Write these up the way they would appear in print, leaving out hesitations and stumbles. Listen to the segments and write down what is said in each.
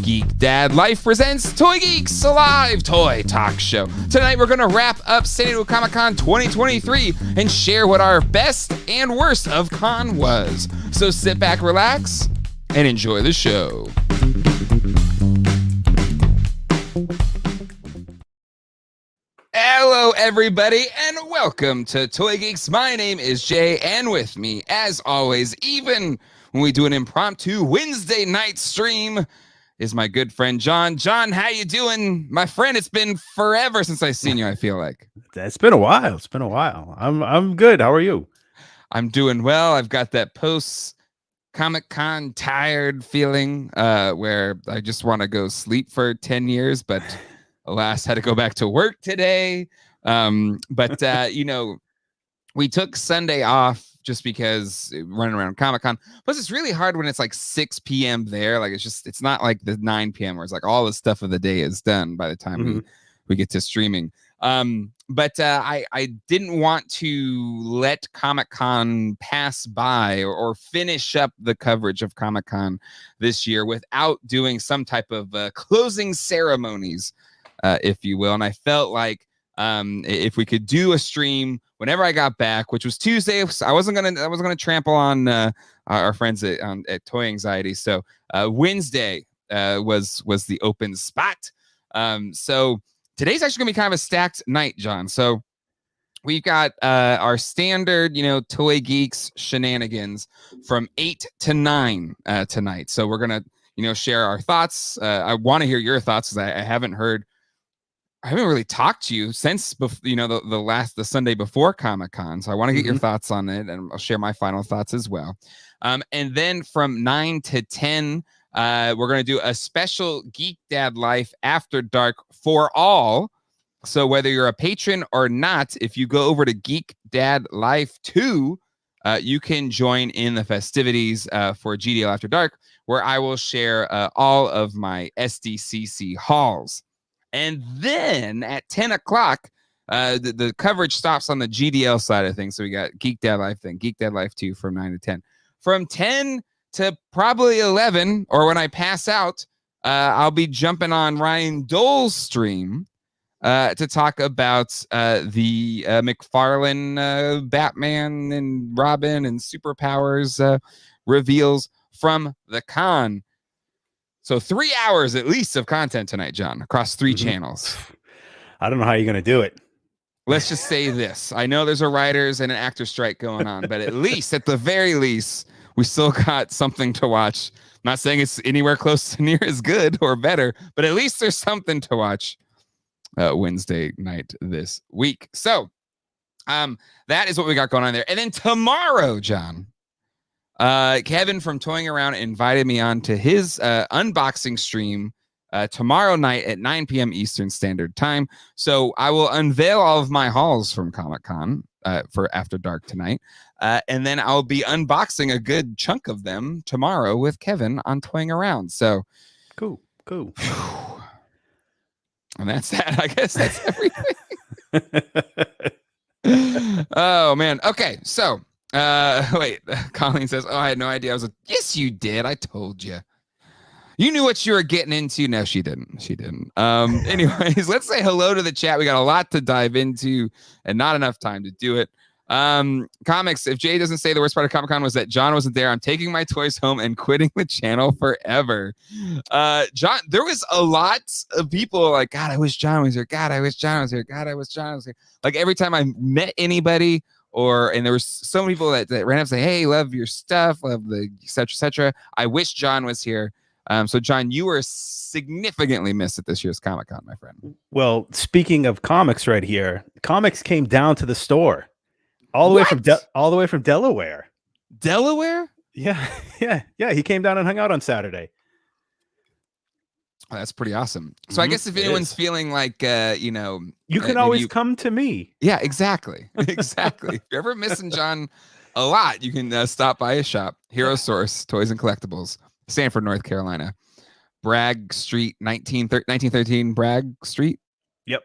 Geek Dad Life presents Toy Geeks, a live toy talk show. Tonight we're going to wrap up San Diego Comic-Con 2023 and share what our best and worst of con was. So sit back, relax, and enjoy the show. Hello, everybody, and welcome to Toy Geeks. My name is Jay, and with me, as always, even when we do an impromptu Wednesday night stream, is my good friend John. John, how you doing, my friend? It's been forever since I've seen you, I feel like. It's been a while. It's been a while. I'm good. How are you? I'm doing well. I've got that post Comic-Con tired feeling where I just want to go sleep for 10 years, but alas, had to go back to work today. You know, we took Sunday off just because running around Comic-Con. Plus, it's really hard when it's like 6 p.m. there. Like, it's not like the 9 p.m. where it's like all the stuff of the day is done by the time we get to streaming. I didn't want to let Comic-Con pass by or finish up the coverage of Comic-Con this year without doing some type of closing ceremonies, if you will. And I felt like if we could do a stream whenever I got back, which was Tuesday, I wasn't gonna trample on our friends at Toy Anxiety. So Wednesday was the open spot. So today's actually gonna be kind of a stacked night, John. So we've got our standard, Toy Geeks shenanigans from 8 to 9 tonight. So we're gonna, share our thoughts. I want to hear your thoughts because I haven't really talked to you since the Sunday before Comic-Con. So I want to get your thoughts on it, and I'll share my final thoughts as well. And then from 9 to 10, we're going to do a special Geek Dad Life After Dark for all. So whether you're a patron or not, if you go over to Geek Dad Life 2, you can join in the festivities for GDL After Dark, where I will share all of my SDCC hauls. And then at 10 o'clock, the coverage stops on the GDL side of things. So we got Geek Dad Life, then Geek Dad Life 2 from 9 to 10. From 10 to probably 11, or when I pass out, I'll be jumping on Ryan Dole's stream to talk about the McFarlane Batman and Robin and superpowers reveals from the con. So 3 hours at least of content tonight, John, across 3 channels. I don't know how you're going to do it. Let's just say this. I know there's a writers and an actor strike going on, but at the very least, we still got something to watch. I'm not saying it's anywhere close to near as good or better, but at least there's something to watch Wednesday night this week. So that is what we got going on there. And then tomorrow, John, Kevin from Toying Around invited me on to his unboxing stream tomorrow night at 9 p.m. Eastern Standard Time. So I will unveil all of my hauls from Comic-Con for After Dark tonight. And then I'll be unboxing a good chunk of them tomorrow with Kevin on Toying Around. So cool. And that's that. I guess that's everything. Oh, man. Okay, so wait, Colleen says, oh, I had no idea. I was like, yes, you did. I told you. You knew what you were getting into. No, she didn't. Anyways, let's say hello to the chat. We got a lot to dive into and not enough time to do it. Comics, if Jay doesn't say the worst part of Comic-Con was that John wasn't there, I'm taking my toys home and quitting the channel forever. John, there was a lot of people like, God, I wish John was here. God, I wish John was here. God, I wish John was here. Like every time I met anybody, and there were so many people that ran up and say, hey, love your stuff, love the et cetera. I wish John was here. So John, you were significantly missed at this year's Comic-Con, my friend. Well, speaking of comics right here, comics came down to the store all the way from Delaware. Delaware? Yeah. He came down and hung out on Saturday. Oh, that's pretty awesome. So I guess if anyone's feeling like, you can always come to me. Yeah, exactly. If you're ever missing John a lot, you can stop by his shop, Hero Source Toys and Collectibles, Sanford, North Carolina, Bragg Street, 1913 Bragg Street. Yep.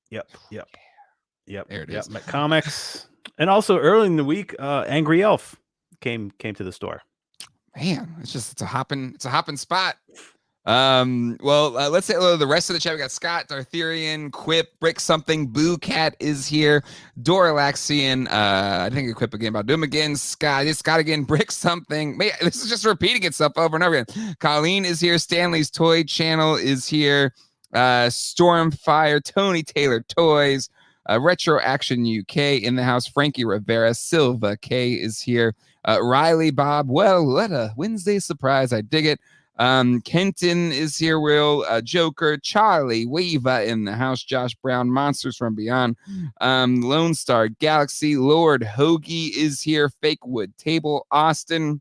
There it is. Comics, and also early in the week, Angry Elf came to the store. Man, it's a hopping spot. Let's say hello to the rest of the chat. We got Scott, Dartherian, Quip, Brick Something, Boo Cat is here, Doralaxian, I think Quip again, about Doom again, Scott again, Brick Something. Man, this is just repeating itself over and over again. Colleen is here, Stanley's Toy Channel is here, Stormfire, Tony Taylor Toys, Retro Action UK in the house, Frankie Rivera, Silva K is here, Riley Bob, well, what a Wednesday surprise, I dig it. Kenton is here, Will, Joker, Charlie, Weaver in the house, Josh Brown, Monsters from Beyond, Lone Star Galaxy, Lord Hoagie is here, Fake Wood Table, Austin,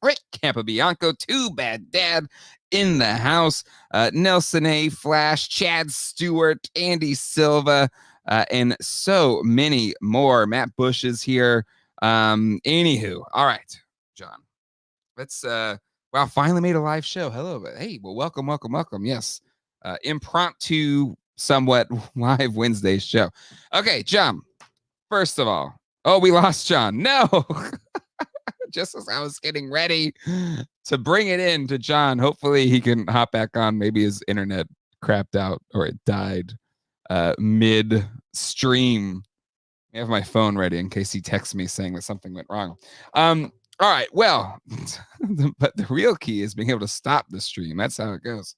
Rick Campabianco, Too Bad Dad in the house, Nelson A, Flash, Chad Stewart, Andy Silva, and so many more. Matt Bush is here. Anywho, all right, John, let's wow, finally made a live show. Hello. Hey, well, welcome. Yes. Impromptu, somewhat live Wednesday show. Okay, John. First of all, we lost John. No. Just as I was getting ready to bring it in to John. Hopefully he can hop back on. Maybe his internet crapped out or it died mid-stream. I have my phone ready in case he texts me saying that something went wrong. All right, well, but the real key is being able to stop the stream. That's how it goes.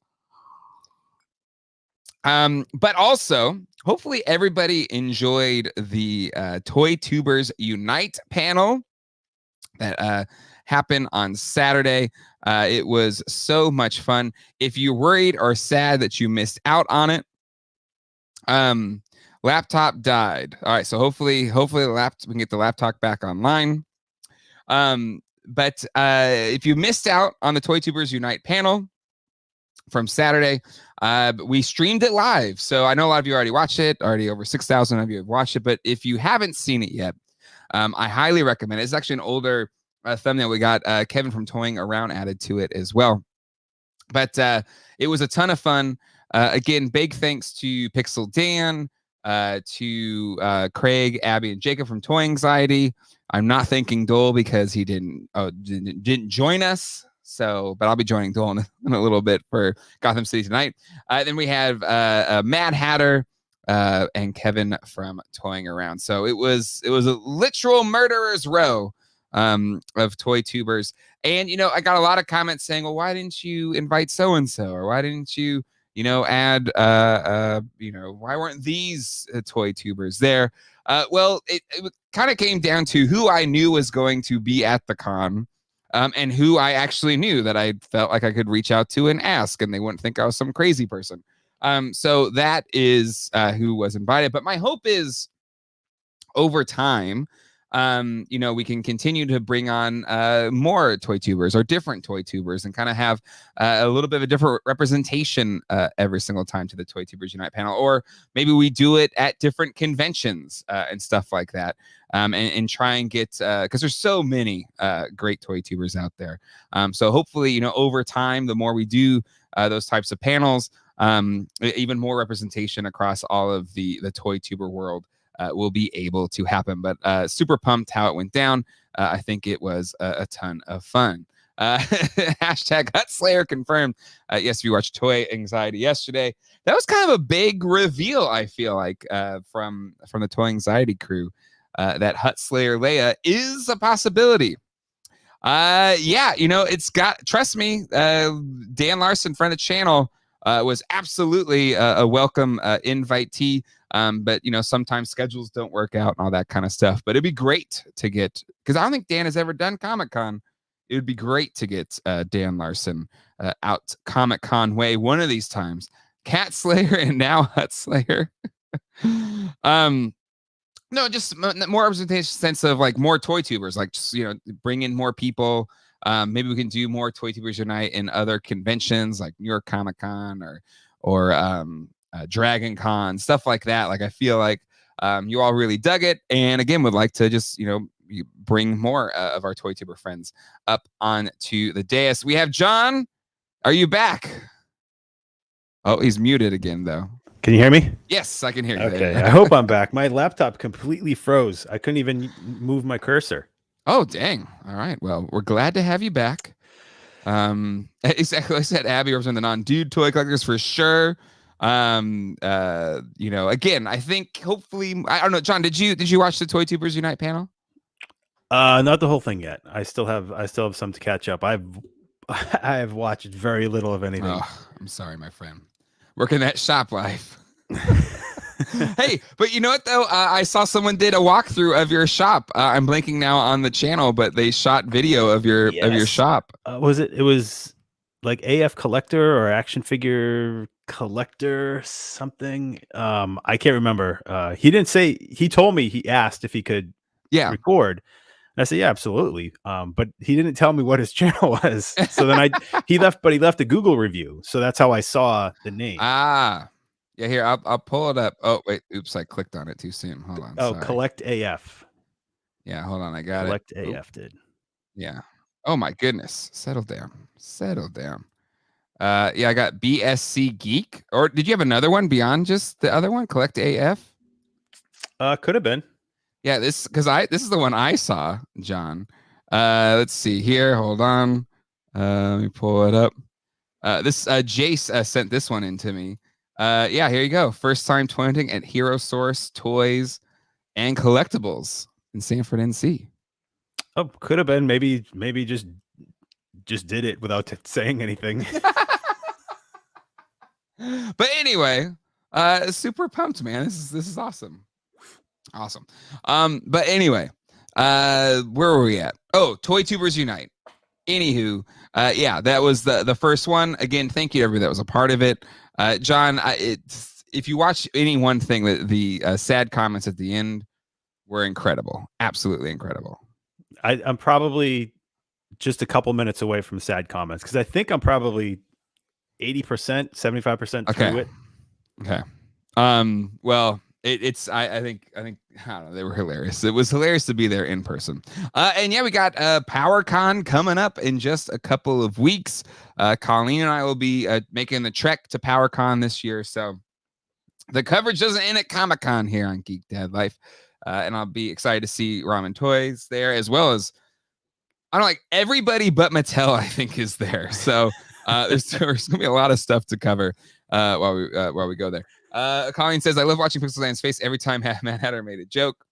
But also, hopefully everybody enjoyed the Toy Tubers Unite panel that happened on Saturday. It was so much fun. If you're worried or sad that you missed out on it, laptop died. All right, so hopefully we can get the laptop back online. But if you missed out on the Toy Tubers Unite panel from Saturday, we streamed it live. So I know a lot of you already watched it, already over 6,000 of you have watched it. But if you haven't seen it yet, I highly recommend it. It's actually an older thumbnail. We got Kevin from Toying Around added to it as well. But it was a ton of fun. Again, big thanks to Pixel Dan, to Craig, Abby, and Jacob from Toy Anxiety. I'm not thanking Dole because he didn't join us. So, but I'll be joining Dole in a little bit for Gotham City Tonight. Then we have Mad Hatter and Kevin from Toying Around. So it was a literal murderer's row of Toy Tubers. And I got a lot of comments saying, well, why didn't you invite so and so, or why didn't you add why weren't these Toy Tubers there? Well, it kind of came down to who I knew was going to be at the con, and who I actually knew that I felt like I could reach out to and ask, and they wouldn't think I was some crazy person. So that is who was invited. But my hope is over time, we can continue to bring on more Toy Tubers or different Toy Tubers and kind of have a little bit of a different representation every single time to the Toy Tubers Unite panel. Or maybe we do it at different conventions and stuff like that, and try and get, because there's so many great Toy Tubers out there. So hopefully, over time, the more we do those types of panels, even more representation across all of the Toy Tuber world will be able to happen. But super pumped how it went down. I think it was a ton of fun. Hashtag Hut Slayer confirmed. Yes, if you watched Toy Anxiety yesterday, that was kind of a big reveal, I feel like, from the Toy Anxiety crew, that Hut Slayer Leia is a possibility. It's got, trust me, Dan Larson, friend of the channel, was absolutely a welcome invitee. But sometimes schedules don't work out and all that kind of stuff. But it'd be great to get, because I don't think Dan has ever done Comic-Con. It would be great to get Dan Larson out Comic-Con way one of these times. Cat Slayer and now Hut Slayer. No, just more representation, sense of like more Toy Tubers, like just bring in more people. Maybe we can do more Toy Tubers Unite in other conventions like New York Comic-Con or Dragon Con, stuff like that. Like I feel like you all really dug it, and again would like to just bring more of our Toy Tuber friends up onto the dais. We have John. Are you back? Oh, he's muted again though. Can you hear me? Yes, I can hear you. Okay, I hope I'm back. My laptop completely froze. I couldn't even move my cursor. Oh, dang. All right. Well, we're glad to have you back. Exactly. Like I said, Abby representing the non-dude toy collectors for sure. Again, I think hopefully, I don't know, John, did you watch the Toy Tubers Unite panel? Not the whole thing yet. I still have some to catch up. I have watched very little of anything. Oh, I'm sorry, my friend. Working that shop life. Hey, but you know what though? I saw someone did a walkthrough of your shop. I'm blanking now on the channel, but they shot video of your shop. Was it? It was like AF Collector or Action Figure Collector something. I can't remember. He didn't say. He told me he asked if he could record. And I said, yeah, absolutely. But he didn't tell me what his channel was. So then he left a Google review. So that's how I saw the name. Yeah, here, I'll pull it up. Oh, wait, oops, I clicked on it too soon. Hold on. Oh, sorry. Collect AF. Yeah, hold on, I got it. Collect AF did. Yeah. Oh my goodness. Settle down. Yeah, I got BSC Geek. Or did you have another one beyond just the other one? Collect AF? Could have been. Yeah, this is the one I saw, John. Let's see here. Hold on. Let me pull it up. Jace sent this one in to me. Yeah, here you go. First time toying at Hero Source Toys and Collectibles in Sanford, NC. Oh, could have been. Maybe just did it without saying anything. But anyway, super pumped, man. This is awesome. Awesome. But anyway, where were we at? Oh, Toy Tubers Unite. Anywho, yeah, that was the first one. Again, thank you to everybody that was a part of it. John, if you watch any one thing, the sad comments at the end were incredible. Absolutely incredible. I'm probably just a couple minutes away from sad comments because I think I'm probably 80%, 75% through it. Okay. Well, it's I think I don't know, they were hilarious. It was hilarious to be there in person. And yeah, we got PowerCon coming up in just a couple of weeks. Colleen and I will be making the trek to PowerCon this year. So the coverage doesn't end at Comic-Con here on Geek Dad Life. And I'll be excited to see Ramen Toys there, as well as I don't know, like everybody but Mattel, I think, is there. So there's gonna be a lot of stuff to cover while we go there. Colleen says, I love watching Pixel Dan's face every time Mad Hatter made a joke.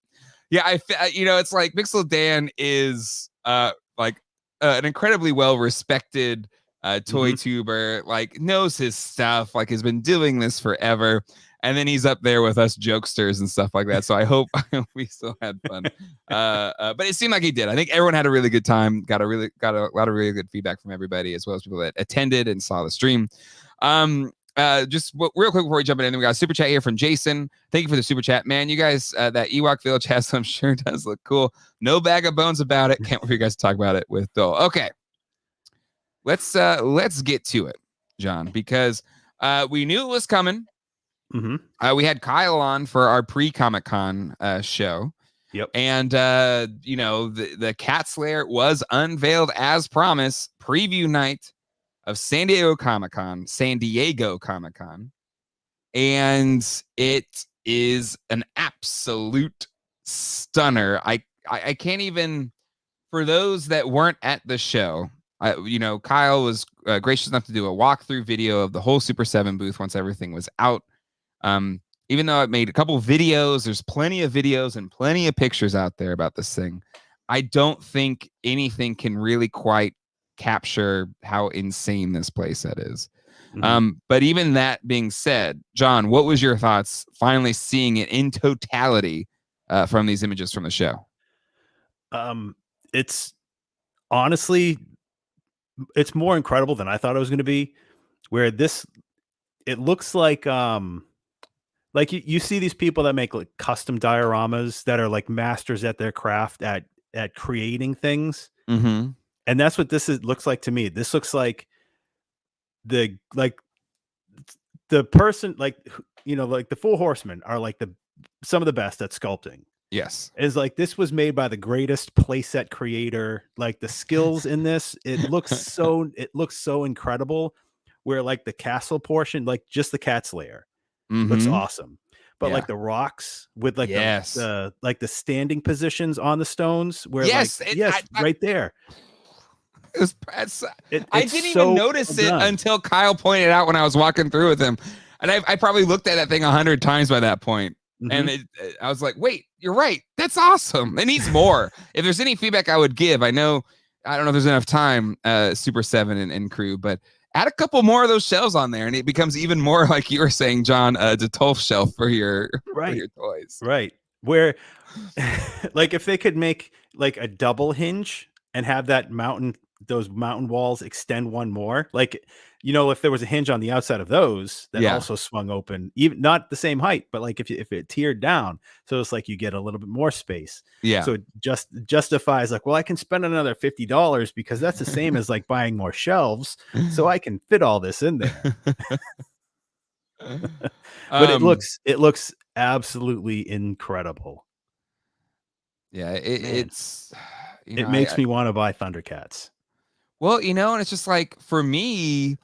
Yeah, it's like Pixel Dan is like an incredibly well respected toy tuber, like knows his stuff, like has been doing this forever. And then he's up there with us jokesters and stuff like that. So I hope we still had fun. But it seemed like he did. I think everyone had a really good time. Got a lot of really good feedback from everybody, as well as people that attended and saw the stream. Just real quick before we jump in, we got a super chat here from Jason. Thank you for the super chat, man. You guys, that Ewok Village Haslab sure does look cool. No bag of bones about it. Can't wait for you guys to talk about it with Dole. Okay, let's get to it, John, because we knew it was coming. We had Kyle on for our pre-Comic-Con show. Yep. And the Cat's Lair was unveiled as promised. Preview night of San Diego Comic-Con, and it is an absolute stunner. I can't even, for those that weren't at the show, Kyle was gracious enough to do a walkthrough video of the whole Super 7 booth once everything was out. Even though I made a couple videos, there's plenty of videos and plenty of pictures out there about this thing. I don't think anything can really quite capture how insane this playset is. But even that being said, John, what was your thoughts finally seeing it in totality from these images from the show? It's honestly, it's more incredible than I thought it was going to be. Where it looks like you see these people that make like custom dioramas that are like masters at their craft at creating things. And that's what looks like to me. This looks like the person, like the Four Horsemen are like some of the best at sculpting. Yes. Is like, this was made by the greatest playset creator. Like the skills in this, it looks so incredible. Where like the castle portion, like just the Cat's Lair, looks awesome. But like the rocks with like the standing positions on the stones, where right there. I didn't even notice it until Kyle pointed it out when I was walking through with him. And I probably looked at that thing 100 times by that point. And I was like, wait, you're right. That's awesome. It needs more. If there's any feedback I would give, I don't know if there's enough time, Super7 and crew, but add a couple more of those shelves on there, and it becomes even more, like you were saying, John, the 12 shelf for your toys. Right. Where, like, if they could make like a double hinge and have those mountain walls extend one more, like, if there was a hinge on the outside of those that also swung open, even not the same height, but like if it tiered down, so it's like you get a little bit more space. Yeah. So it just justifies like, well, I can spend another $50 because that's the same as like buying more shelves, so I can fit all this in there. But it looks absolutely incredible. Yeah, it's it makes me want to buy Thundercats. Well, and it's just like, for me,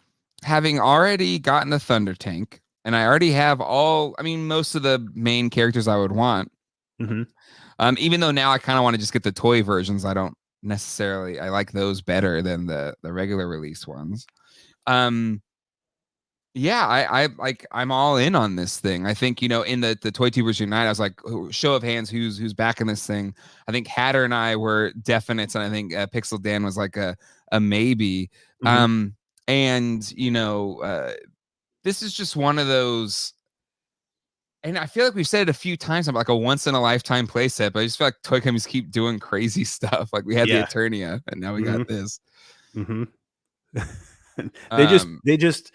having already gotten the Thunder Tank, and I already have most of the main characters I would want. Even though now I kind of want to just get the toy versions. I don't necessarily, I like those better than the regular release ones. Yeah, I'm all in on this thing. I think, in the Toy Tubers Unite, I was like, show of hands, who's backing this thing. I think Hatter and I were definites, and I think Pixel Dan was like a maybe. And this is just one of those, and I feel like we've said it a few times about like a once in a lifetime playset, but I just feel like toy companies keep doing crazy stuff. Like we had the Eternia, and now we got this. They just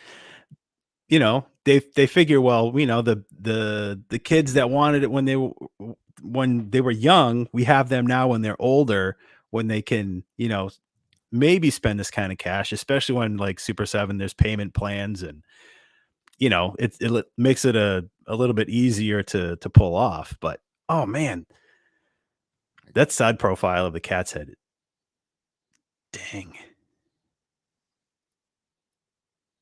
they figure, well, the kids that wanted it when they were young, we have them now when they're older, when they can maybe spend this kind of cash, especially when like Super7, there's payment plans, and it makes it a little bit easier to pull off. But oh man, that side profile of the cat's head, dang,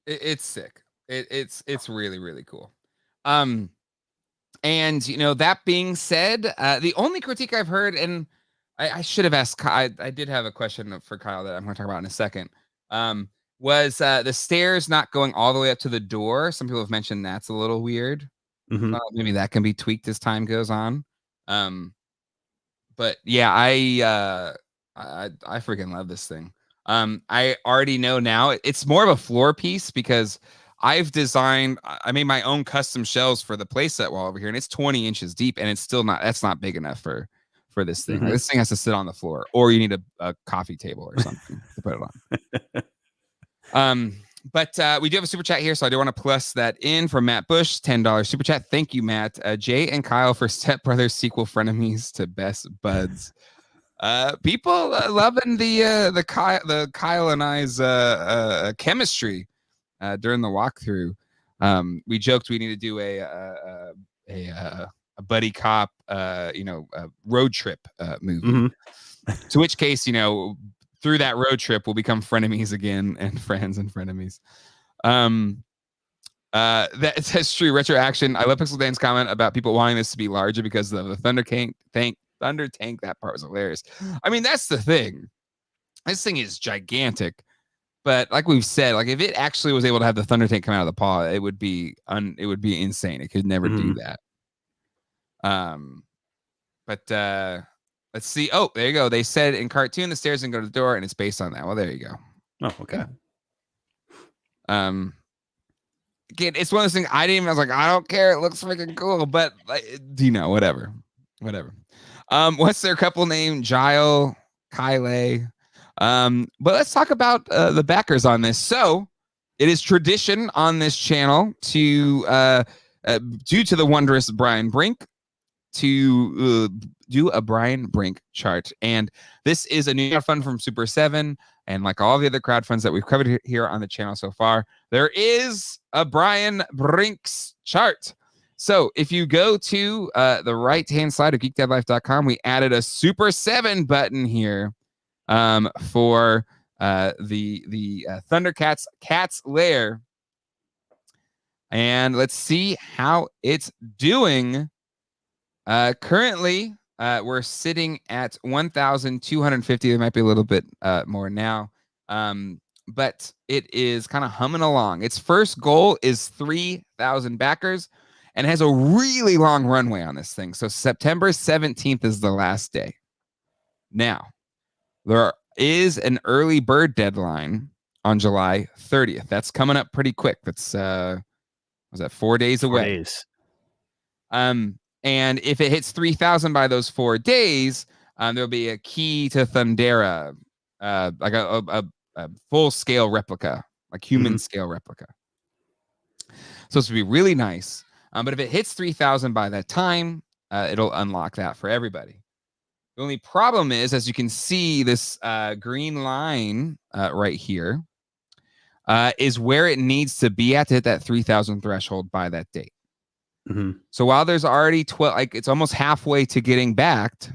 it's sick. It's really, really cool. And that being said, the only critique I've heard, and I should have asked, I did have a question for Kyle that I'm going to talk about in a second, was the stairs not going all the way up to the door. Some people have mentioned that's a little weird. Maybe that can be tweaked as time goes on. But yeah, I freaking love this thing. I already know now it's more of a floor piece, because I made my own custom shelves for the playset wall over here, and it's 20 inches deep, and it's still that's not big enough for this thing. Like, this thing has to sit on the floor, or you need a coffee table or something to put it on. But we do have a super chat here, so I do want to plus that in from Matt Bush, $10 super chat. Thank you, Matt. Jay and Kyle for Step Brothers sequel frenemies to best buds. People loving the Kyle and I's chemistry during the walkthrough. We joked we need to do a buddy cop, road trip movie. To which case, through that road trip, we'll become frenemies again, and friends and frenemies. That's true. Retro action. I love Pixel Dan's comment about people wanting this to be larger because of the Thunder Tank. That part was hilarious. I mean, that's the thing. This thing is gigantic. But like we've said, like if it actually was able to have the Thunder Tank come out of the paw, it would be insane. It could never do that. But let's see. Oh, there you go. They said in cartoon the stairs and go to the door, and it's based on that. Well, there you go. Oh, okay. Again, it's one of those things I was like, I don't care. It looks freaking cool, but like, whatever. What's their couple name? Kyle. But let's talk about the backers on this. So it is tradition on this channel to, due to the wondrous Brian Brink, to do a Brian Brink chart. And this is a new fund from Super7. And like all the other crowdfunds that we've covered here on the channel so far, there is a Brian Brink's chart. So if you go to the right-hand side of geekdeadlife.com, we added a Super7 button here for the Thundercats Cat's Lair. And let's see how it's doing. Currently, we're sitting at 1,250. There might be a little bit more now. But it is kind of humming along. Its first goal is 3,000 backers, and it has a really long runway on this thing. So September 17th is the last day. Now, there is an early bird deadline on July 30th. That's coming up pretty quick. That's was that 4 days away? 4 days. And if it hits 3,000 by those 4 days, there'll be a key to Thundera, like a full scale replica, like human scale replica. So this would be really nice. But if it hits 3,000 by that time, it'll unlock that for everybody. The only problem is, as you can see, this green line right here is where it needs to be at to hit that 3,000 threshold by that date. So while there's already 12, like it's almost halfway to getting backed,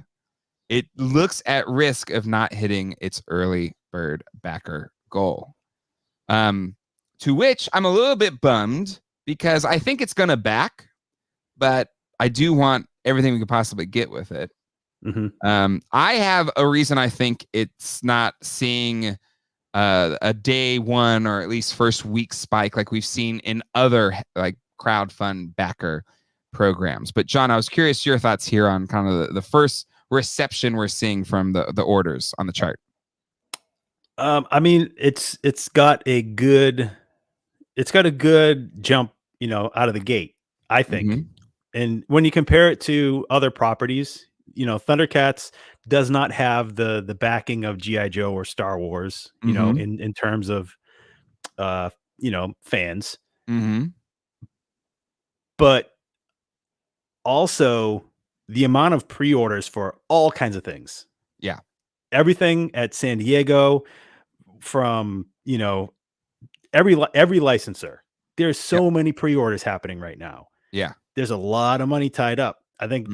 it looks at risk of not hitting its early bird backer goal. To which I'm a little bit bummed because I think it's going to back, but I do want everything we could possibly get with it. I have a reason I think it's not seeing a day one or at least first week spike like we've seen in other like crowdfund backer programs. But John, I was curious your thoughts here on kind of the first reception we're seeing from the orders on the chart. I mean, it's got a good jump, out of the gate, I think. And when you compare it to other properties, Thundercats does not have the backing of G.I. Joe or Star Wars, in terms of fans. But also the amount of pre-orders for all kinds of things. Yeah. Everything at San Diego from, every licensor. There's so many pre-orders happening right now. Yeah. There's a lot of money tied up. I think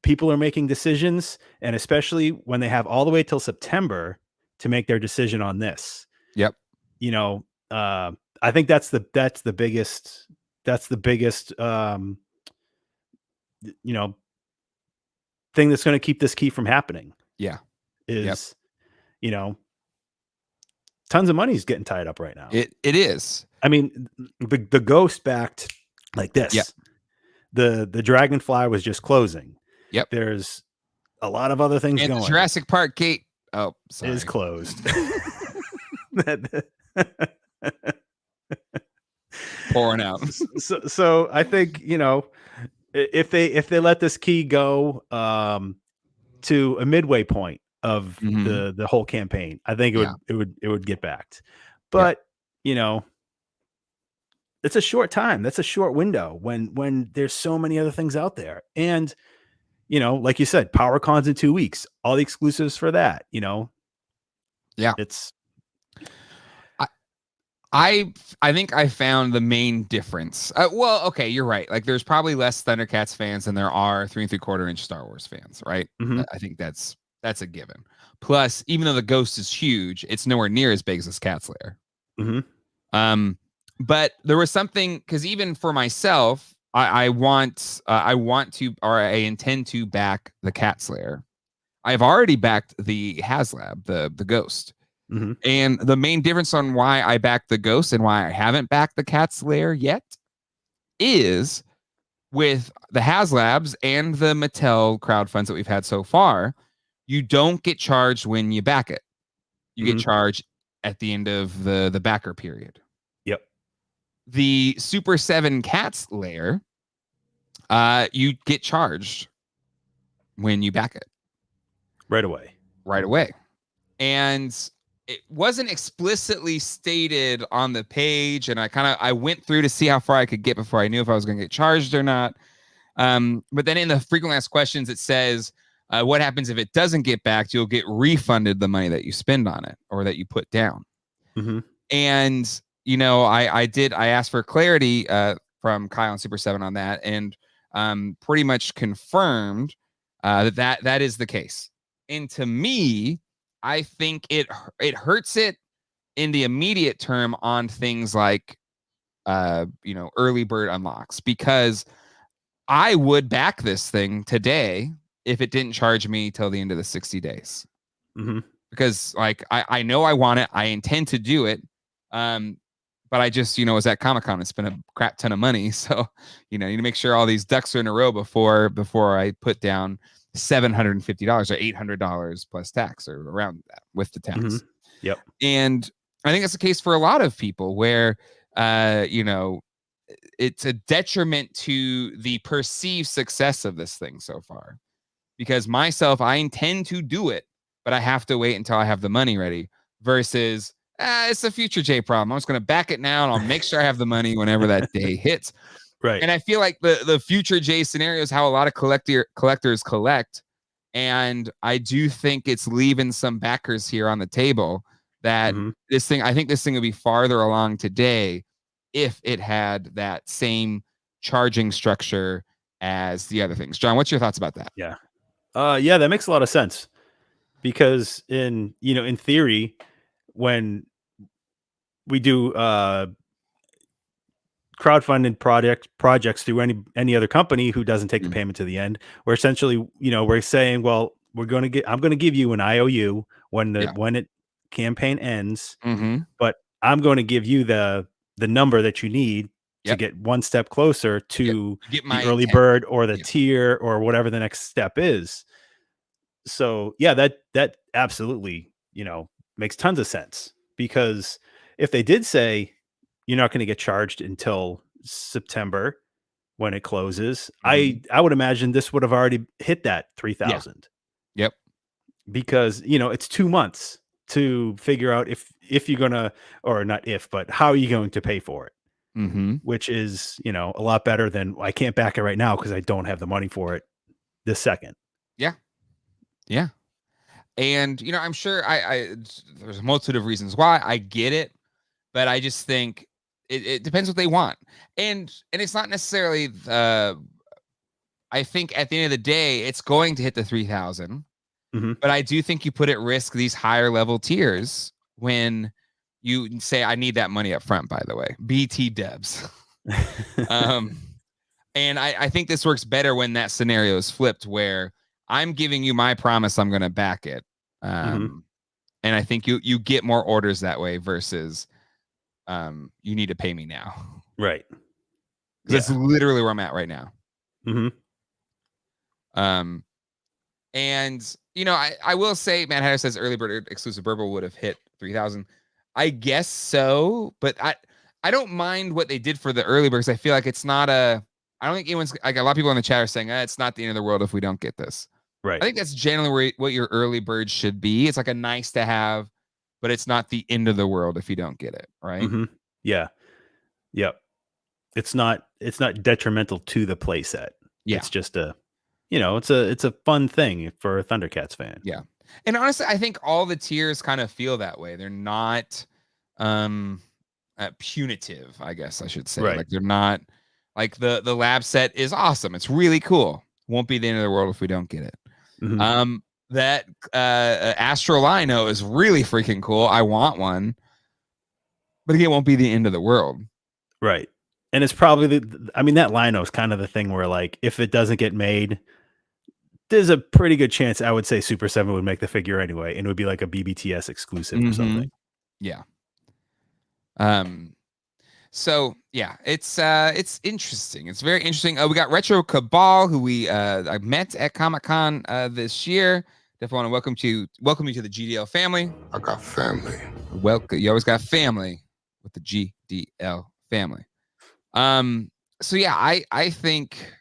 people are making decisions, and especially when they have all the way till September to make their decision on this. Yep. I think that's the biggest thing that's going to keep this key from happening. Yeah. Is tons of money is getting tied up right now. It is. I mean, the ghost backed like this. Yep. The Dragonfly was just closing. Yep. There's a lot of other things and going. The Jurassic Park gate is closed. Pouring out. So I think, if they let this key go to a midway point of the whole campaign, I think it would get backed. But it's a short time. That's a short window when there's so many other things out there. And like you said, PowerCon's in 2 weeks, all the exclusives for that, Yeah. It's I think I found the main difference. Well, okay, you're right. Like there's probably less Thundercats fans than there are 3 3/4 inch Star Wars fans, right? I think that's a given. Plus, even though the Ghost is huge, it's nowhere near as big as this Cat's Lair. But there was something, because even for myself, I intend to back the Cat's Lair. I've already backed the Haslab, the Ghost. And the main difference on why I backed the Ghost and why I haven't backed the Cat's Lair yet is with the Haslabs and the Mattel crowdfunds that we've had so far, you don't get charged when you back it. You get charged at the end of the backer period. Yep. The Super7 Cat's Lair, you get charged when you back it. Right away. And it wasn't explicitly stated on the page, and I went through to see how far I could get before I knew if I was going to get charged or not. But then in the frequently asked questions, it says, what happens if it doesn't get backed? You'll get refunded the money that you spend on it or that you put down. And, I asked for clarity from Kyle and Super7 on that, and pretty much confirmed that is the case. And to me, I think it hurts it in the immediate term on things like, early bird unlocks, because I would back this thing today if it didn't charge me till the end of the 60 days. because like I know I want it. I intend to do it. But I just, was at Comic-Con and spent a crap ton of money. So, you need to make sure all these ducks are in a row before I put down $750 or $800 plus tax or around that with the tax. Mm-hmm. Yep. And I think that's the case for a lot of people where, it's a detriment to the perceived success of this thing so far. Because myself, I intend to do it, but I have to wait until I have the money ready versus it's a future J problem. I'm just going to back it now and I'll make sure I have the money whenever that day hits. Right. And I feel like the future J scenario is how a lot of collectors collect. And I do think it's leaving some backers here on the table that I think this thing would be farther along today if it had that same charging structure as the other things. John, what's your thoughts about that? Yeah. Yeah, that makes a lot of sense because in theory, when we do crowdfunded projects through any other company who doesn't take the payment to the end, we're essentially, we're saying, well, I'm going to give you an IOU when it campaign ends, but I'm going to give you the number that you need to get one step closer to get the early bird or the tier or whatever the next step is. So yeah, that absolutely, makes tons of sense, because if they did say you're not going to get charged until September when it closes, I would imagine this would have already hit that 3,000. Yep. Because, it's 2 months to figure out if you're going to, or not if, but how are you going to pay for it? Which is, a lot better than I can't back it right now because I don't have the money for it this second. Yeah. Yeah. And, I'm sure there's a multitude of reasons why. I get it, but I just think it depends what they want. And it's not necessarily, I think at the end of the day, it's going to hit the 3,000, but I do think you put at risk these higher level tiers when you say, I need that money up front, by the way, BT dubs. And I think this works better when that scenario is flipped, where I'm giving you my promise, I'm going to back it. And I think you get more orders that way versus you need to pay me now. Right. Because that's literally where I'm at right now. And I will say, Matt Hatter says early bird exclusive Burble would have hit 3,000. I guess so, but I don't mind what they did for the early birds. I feel like it's not I don't think anyone's like, a lot of people in the chat are saying it's not the end of the world if we don't get this. Right. I think that's generally what your early bird should be. It's like a nice to have, but it's not the end of the world if you don't get it. Right. Yeah. Yep. It's not detrimental to the play set. Yeah. It's just it's a fun thing for a Thundercats fan. Yeah. And honestly, I think all the tiers kind of feel that way. They're not punitive, I guess I should say. Right. Like they're not like the lab set is awesome. It's really cool. Won't be the end of the world if we don't get it. That Astrolino is really freaking cool. I want one. But again, it won't be the end of the world. Right. And it's probably that Lino is kind of the thing where, like, if it doesn't get made, there's a pretty good chance I would say Super 7 would make the figure anyway, and it would be like a BBTS exclusive or something. Yeah. So yeah, it's interesting. It's very interesting. We got Retro Cabal, who I met at Comic-Con this year. Definitely want to welcome you to the GDL family. I got family. Welcome. You always got family with the GDL family. So yeah, I think,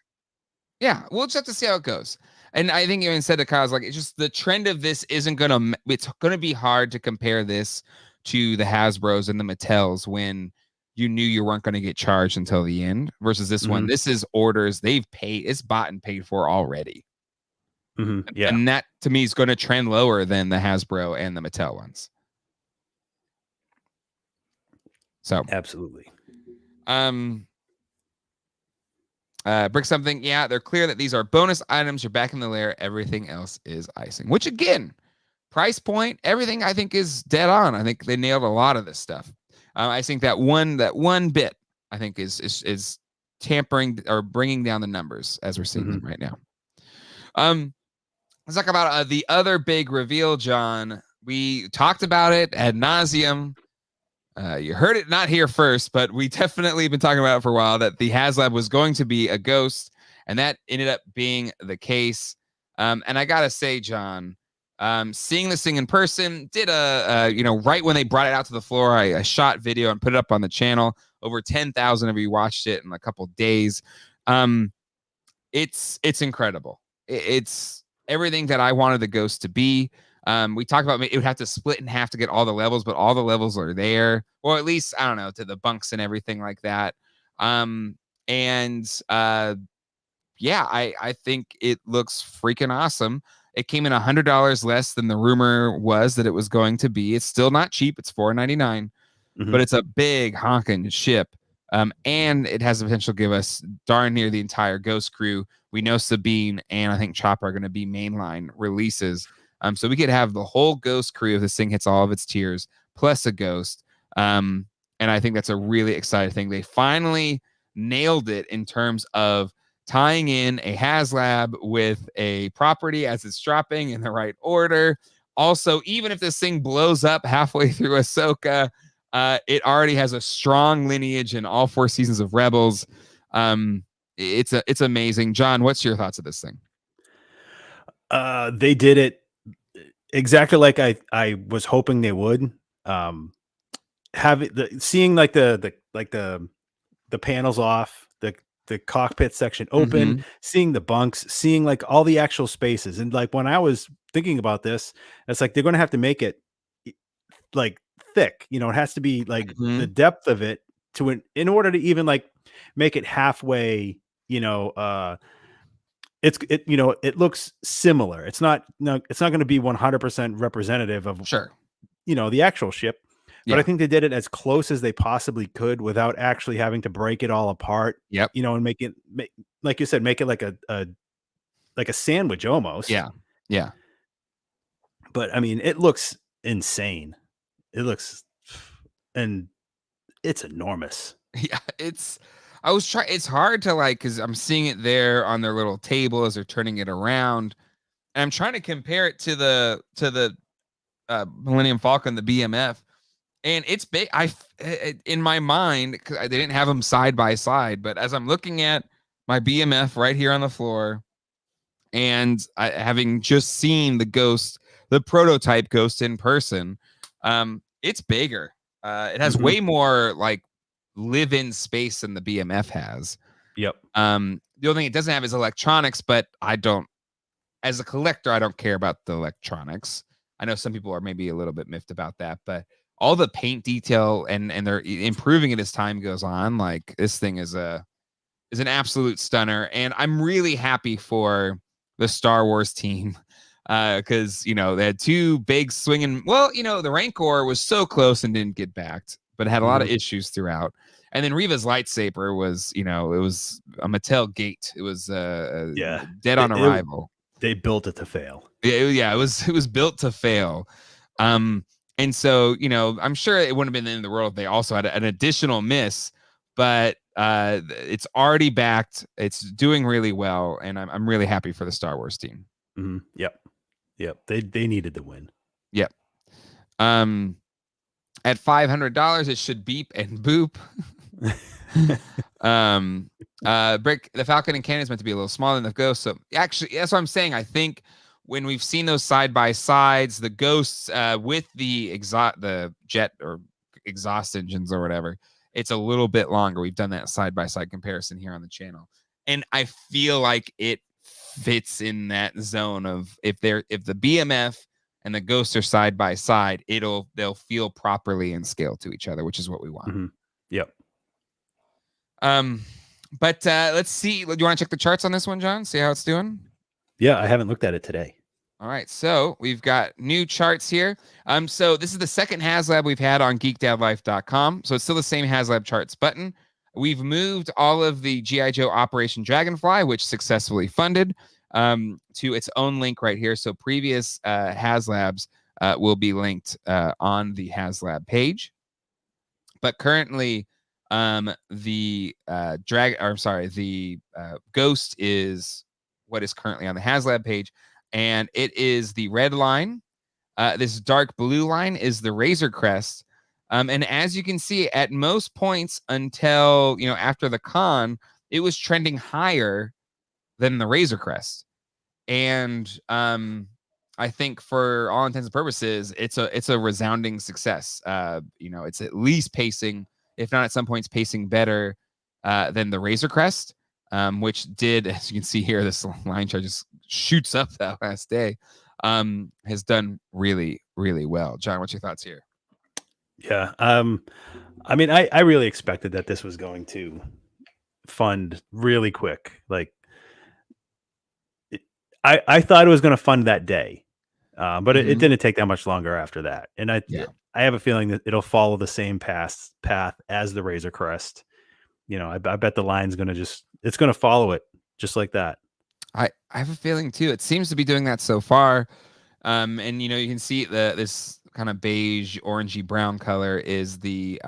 we'll just have to see how it goes. And I think even said to Kyle's like, it's just the trend of this it's gonna be hard to compare this to the Hasbros and the Mattels when you knew you weren't going to get charged until the end versus this one. This is orders they've paid, it's bought and paid for already. Yeah. And that to me is going to trend lower than the Hasbro and the Mattel ones. So absolutely. Brick something. Yeah, they're clear that these are bonus items. You're back in the lair. Everything else is icing, which again, price point, everything I think is dead on. I think they nailed a lot of this stuff. I think that one bit I think is tampering or bringing down the numbers as we're seeing them right now. Let's talk about the other big reveal, John, we talked about it ad nauseum. You heard it not here first, but we definitely been talking about it for a while, that the Haslab was going to be a ghost, and that ended up being the case. And I gotta say, John, seeing this thing in person, did right when they brought it out to the floor, I shot video and put it up on the channel. Over 10,000 of you watched it in a couple days. It's incredible. It's everything that I wanted the ghost to be. We talked about it would have to split in half to get all the levels, but all the levels are there, or at least, I don't know, to the bunks and everything like that. Yeah, I think it looks freaking awesome. It came in $100 less than the rumor was that it was going to be. It's still not cheap. It's $4.99, but it's a big honking ship. And it has the potential to give us darn near the entire Ghost crew. We know Sabine and I think Chopper are going to be mainline releases. So we could have the whole Ghost crew if this thing hits all of its tiers, plus a Ghost. And I think that's a really exciting thing. They finally nailed it in terms of tying in a Haslab with a property as it's dropping in the right order. Also, even if this thing blows up halfway through Ahsoka, it already has a strong lineage in all 4 seasons of Rebels. It's amazing. John, what's your thoughts of this thing? They did it exactly like I was hoping they would. Seeing like the panels off, the cockpit section open, seeing the bunks, seeing like all the actual spaces. And like when I was thinking about this, it's like they're going to have to make it like thick, it has to be like the depth of it in order to even like make it halfway, it looks similar. It's not going to be 100% representative of the actual ship. But I think they did it as close as they possibly could without actually having to break it all apart. Yep. And make like you said, make it like a sandwich almost. Yeah. Yeah. But I mean, it looks insane. And it's enormous. Yeah, it's hard to like, because I'm seeing it there on their little table as they're turning it around, and I'm trying to compare it to the Millennium Falcon, the BMF, and it's big. In my mind, because they didn't have them side by side, but as I'm looking at my BMF right here on the floor, and having just seen the prototype Ghost in person, it's bigger. It has way more like live-in space than the BMF has. Yep. The only thing it doesn't have is electronics, but as a collector, I don't care about the electronics. I know some people are maybe a little bit miffed about that, but all the paint detail and they're improving it as time goes on. Like this thing is an absolute stunner, and I'm really happy for the Star Wars team. Because they had 2 big swinging. Well, the Rancor was so close and didn't get backed, but it had a lot of issues throughout. And then Reva's lightsaber was, it was a Mattel gate. It was dead on arrival. They built it to fail. Yeah, it was built to fail. And so I'm sure it wouldn't have been the end of the world if they also had an additional miss, but it's already backed. It's doing really well, and I'm really happy for the Star Wars team. Yep. They needed the win. Yep. At $500, it should beep and boop. Brick, the Falcon and Cannon is meant to be a little smaller than the Ghost. So actually, that's what I'm saying. I think when we've seen those side by sides, the Ghosts with the jet or exhaust engines or whatever, it's a little bit longer. We've done that side by side comparison here on the channel, and I feel like it fits in that zone of if the BMF and the Ghosts are side by side, they'll feel properly in scale to each other, which is what we want. Yep. But let's see. Do you want to check the charts on this one, John? See how it's doing? Yeah, I haven't looked at it today. All right, so we've got new charts here. So this is the second Haslab we've had on geekdadlife.com. So it's still the same Haslab charts button. We've moved all of the G.I. Joe Operation Dragonfly, which successfully funded, to its own link right here. So previous Haslabs will be linked on the Haslab page. But currently, the Ghost is what is currently on the Haslab page, and it is the red line. This dark blue line is the Razor Crest. And as you can see, at most points until, after the con, it was trending higher than the Razor Crest. And I think for all intents and purposes, it's a resounding success. It's at least pacing, if not at some points, pacing better than the Razor Crest, which did, as you can see here, this line chart just shoots up that last day. Has done really, really well. John, what's your thoughts here? Yeah. I mean, I really expected that this was going to fund really quick. Like, I thought it was going to fund that day, but it didn't take that much longer after that. And I have a feeling that it'll follow the same path as the Razor Crest. I bet the line's going to it's going to follow it just like that. I have a feeling too. It seems to be doing that so far. And you can see this kind of beige, orangey brown color is the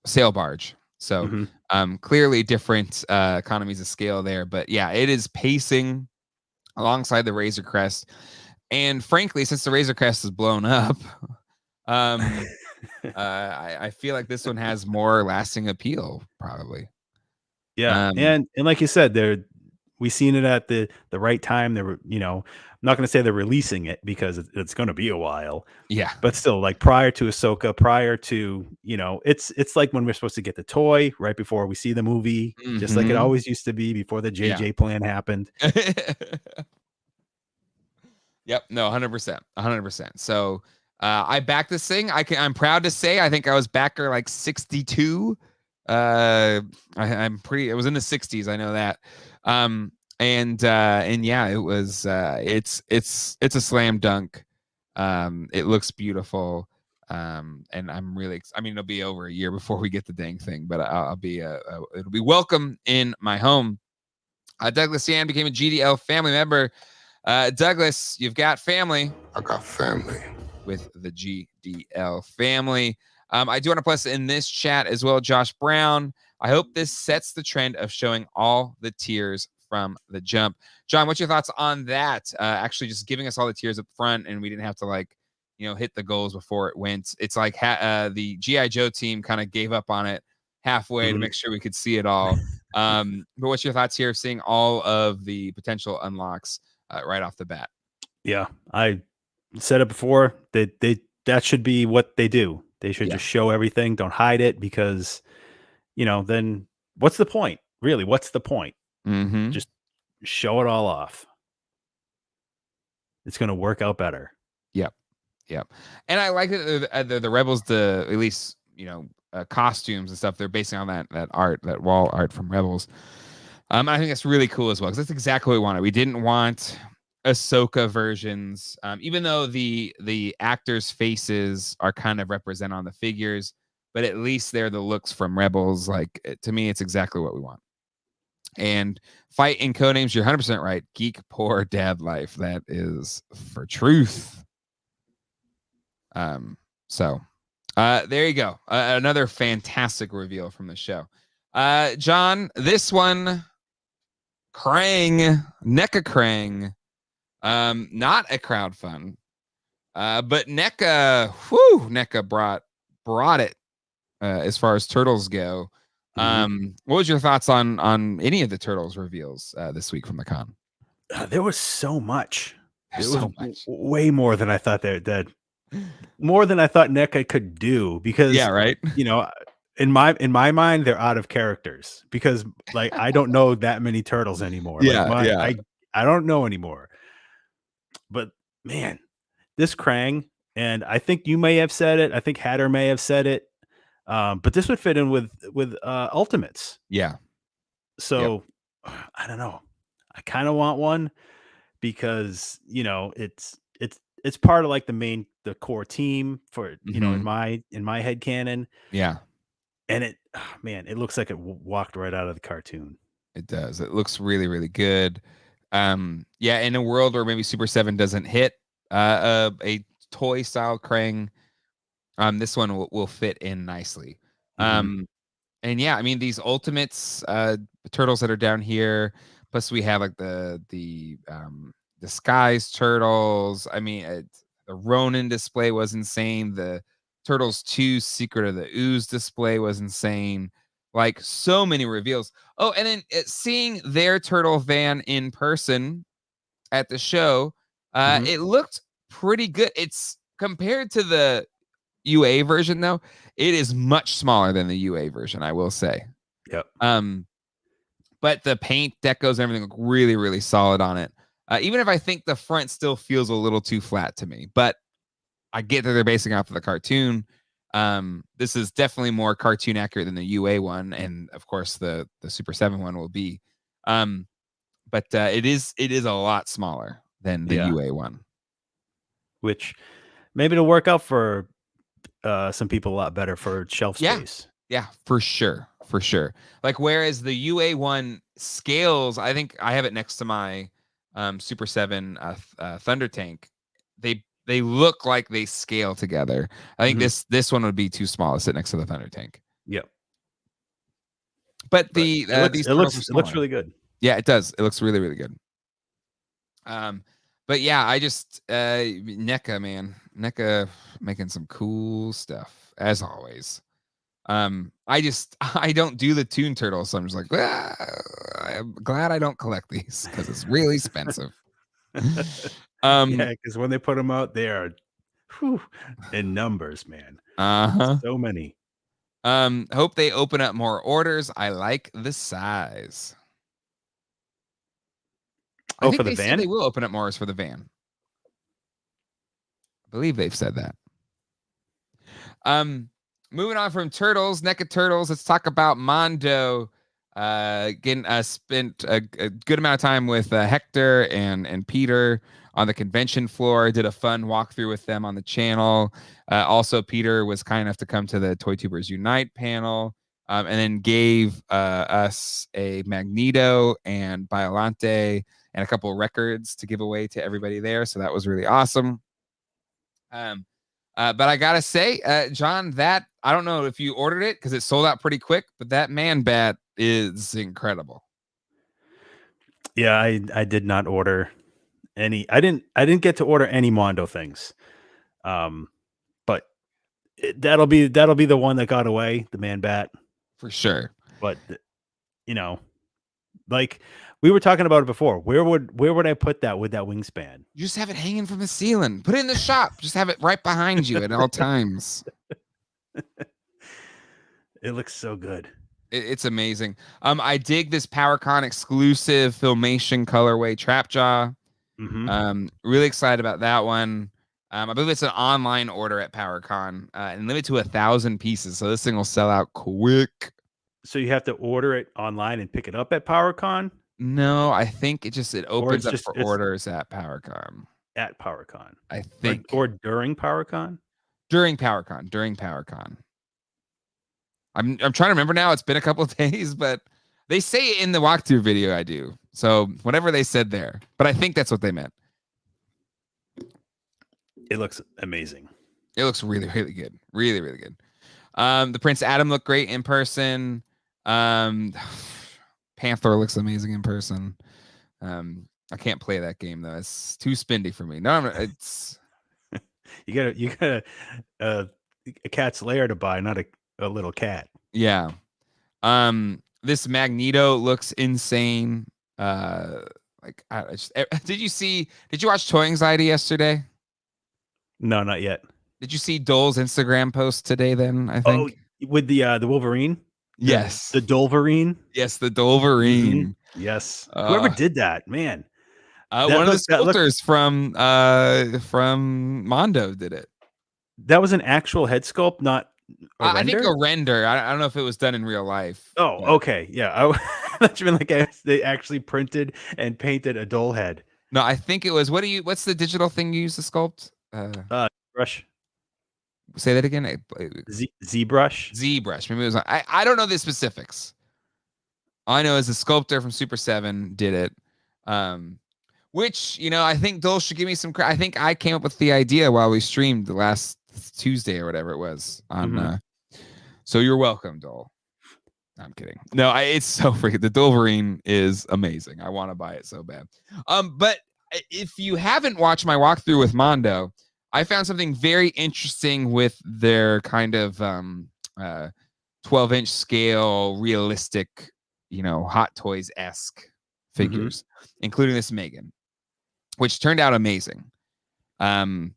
sail barge. So clearly different economies of scale there. But yeah, it is pacing alongside the Razor Crest. And frankly, since the Razor Crest is blown up, I feel like this one has more lasting appeal, probably. Yeah, and like you said, we seen it at the right time. They were, I'm not going to say they're releasing it because it's going to be a while. Yeah, but still, like prior to Ahsoka, prior to it's like when we're supposed to get the toy right before we see the movie, just like it always used to be before the JJ plan happened. Yep, no, 100%, 100%. So I backed this thing. I'm proud to say I think I was backer like 62. I'm pretty. It was in the 60s. I know that. And yeah, it was. It's a slam dunk. It looks beautiful. And I'm really. I mean, it'll be over a year before we get the dang thing, but I'll be. It'll be welcome in my home. Douglas Yan became a GDL family member. Douglas, you've got family. I got family with the GDL family. I do want to plus in this chat as well, Josh Brown. I hope this sets the trend of showing all the tiers from the jump. John, what's your thoughts on that? Actually, just giving us all the tiers up front, and we didn't have to hit the goals before it went. It's like the G.I. Joe team kind of gave up on it halfway to make sure we could see it all. But what's your thoughts here of seeing all of the potential unlocks right off the bat? Yeah, I said it before. That should be what they do. They should just show everything. Don't hide it because, then what's the point? Really, what's the point? Just show it all off. It's going to work out better. Yep. And I like that the Rebels, at least, costumes and stuff, they're basing on that art, that wall art from Rebels. I think that's really cool as well, because that's exactly what we wanted. We didn't want Ahsoka versions, even though the actors' faces are kind of represent on the figures, but at least they're the looks from Rebels. Like, to me, it's exactly what we want. And fight in codenames, you're 100% right. Geek, poor dad life. That is for truth. So there you go. Another fantastic reveal from the show. John, this one, Krang, NECA Krang. Not a crowdfund, but NECA brought it as far as Turtles go. What was your thoughts on any of the Turtles reveals this week from the con? There was so much. There's so much. Way more than I thought more than I thought NECA could do, because right. In my mind, they're out of characters because I don't know that many turtles anymore. I don't know anymore. But man, this Krang, and I think you may have said it. I think Hatter may have said it. But this would fit in with Ultimates. Yeah. So I don't know. I kind of want one because it's part of like the core team for in my head canon. Yeah. And it looks like it walked right out of the cartoon. It does. It looks really, really good. In a world where maybe Super7 doesn't hit a toy style Krang, this one will fit in nicely. And yeah, I mean, these Ultimates turtles that are down here, plus we have like the Disguise Turtles. I mean, the Ronin display was insane. The Turtles 2 Secret of the Ooze display was insane. Like, so many reveals. Oh, and then seeing their turtle van in person at the show, it looked pretty good. It's compared to the UA version, though, it is much smaller than the UA version, I will say. Yep. But the paint, decos, and everything look really, really solid on it. Even if I think the front still feels a little too flat to me, but I get that they're basing off of the cartoon. This is definitely more cartoon accurate than the UA one, and of course the Super 7 one will be. But it is a lot smaller than the UA one, which maybe it'll work out for some people a lot better for shelf space. Yeah, for sure. Like, whereas the UA one scales, I think I have it next to my Super 7 Thunder Tank. They look like they scale together. I think this one would be too small to sit next to the Thunder Tank. Yep. But it looks really good. Yeah, it does. It looks really, really good. But yeah, I just NECA, man. NECA making some cool stuff as always. I don't do the Toon Turtles, so I'm just like, I'm glad I don't collect these because it's really expensive. Yeah, because when they put them out, they are in numbers, man. So many. Hope they open up more orders. I like the size. I think for the they van? said they will open up more orders for the van. I believe they've said that. Moving on from Turtles, NECA Turtles, let's talk about Mondo. Again, spent a good amount of time with Hector and Peter on the convention floor. Did a fun walkthrough with them on the channel. Also, Peter was kind enough to come to the Toy Tubers Unite panel, and then gave us a Magneto and Biolante and a couple of records to give away to everybody there. So that was really awesome. But I gotta say, John, that I don't know if you ordered it because it sold out pretty quick, but that Man Bat is incredible. Yeah, I did not order any. I didn't get to order any Mondo things. But that'll be the one that got away, the Man Bat for sure. But like we were talking about it before, where would I put that with that wingspan? You just have it hanging from the ceiling. Put it in the shop. Just have it right behind you at all times. It looks so good. It's amazing. I dig this PowerCon exclusive Filmation colorway Trapjaw. Really excited about that one. I believe it's an online order at PowerCon and limited to 1,000 pieces. So this thing will sell out quick. So you have to order it online and pick it up at PowerCon? No, I think it opens up for orders at PowerCon. At PowerCon, I think, or during PowerCon. During PowerCon. I'm trying to remember now. It's been a couple of days, but they say it in the walkthrough video. I do. So whatever they said there, but I think that's what they meant. It looks amazing. It looks really, really good. Really, really good. The Prince Adam looked great in person. Panther looks amazing in person. I can't play that game though. It's too spindy for me. No, it's you got a cat's lair to buy, not a little cat. Yeah. This Magneto looks insane. Did you watch Toy Anxiety yesterday? No, not yet. Did you see Dole's Instagram post today then, I think? Oh, with the Wolverine? Yes. The Dolverine? Yes, the Dolverine. Yes. Whoever did that, man. One of the sculptors from Mondo did it. That was an actual head sculpt, not a render? I think a render. I don't know if it was done in real life. Oh, but... okay. Yeah. I thought you meant like they actually printed and painted a Dole head. No, I think it was. What's the digital thing you use to sculpt? Brush. Say that again. ZBrush. ZBrush. Maybe it was. I don't know the specifics. All I know is the sculptor from Super 7 did it. Which, I think Dole should give me some credit. I think I came up with the idea while we streamed the last Tuesday or whatever it was on. So you're welcome, Dole. I'm kidding. No, it's so freaking. The Dolverine is amazing. I want to buy it so bad. But if you haven't watched my walkthrough with Mondo, I found something very interesting with their kind of 12-inch scale, realistic, Hot Toys-esque figures, including this Megan, which turned out amazing. But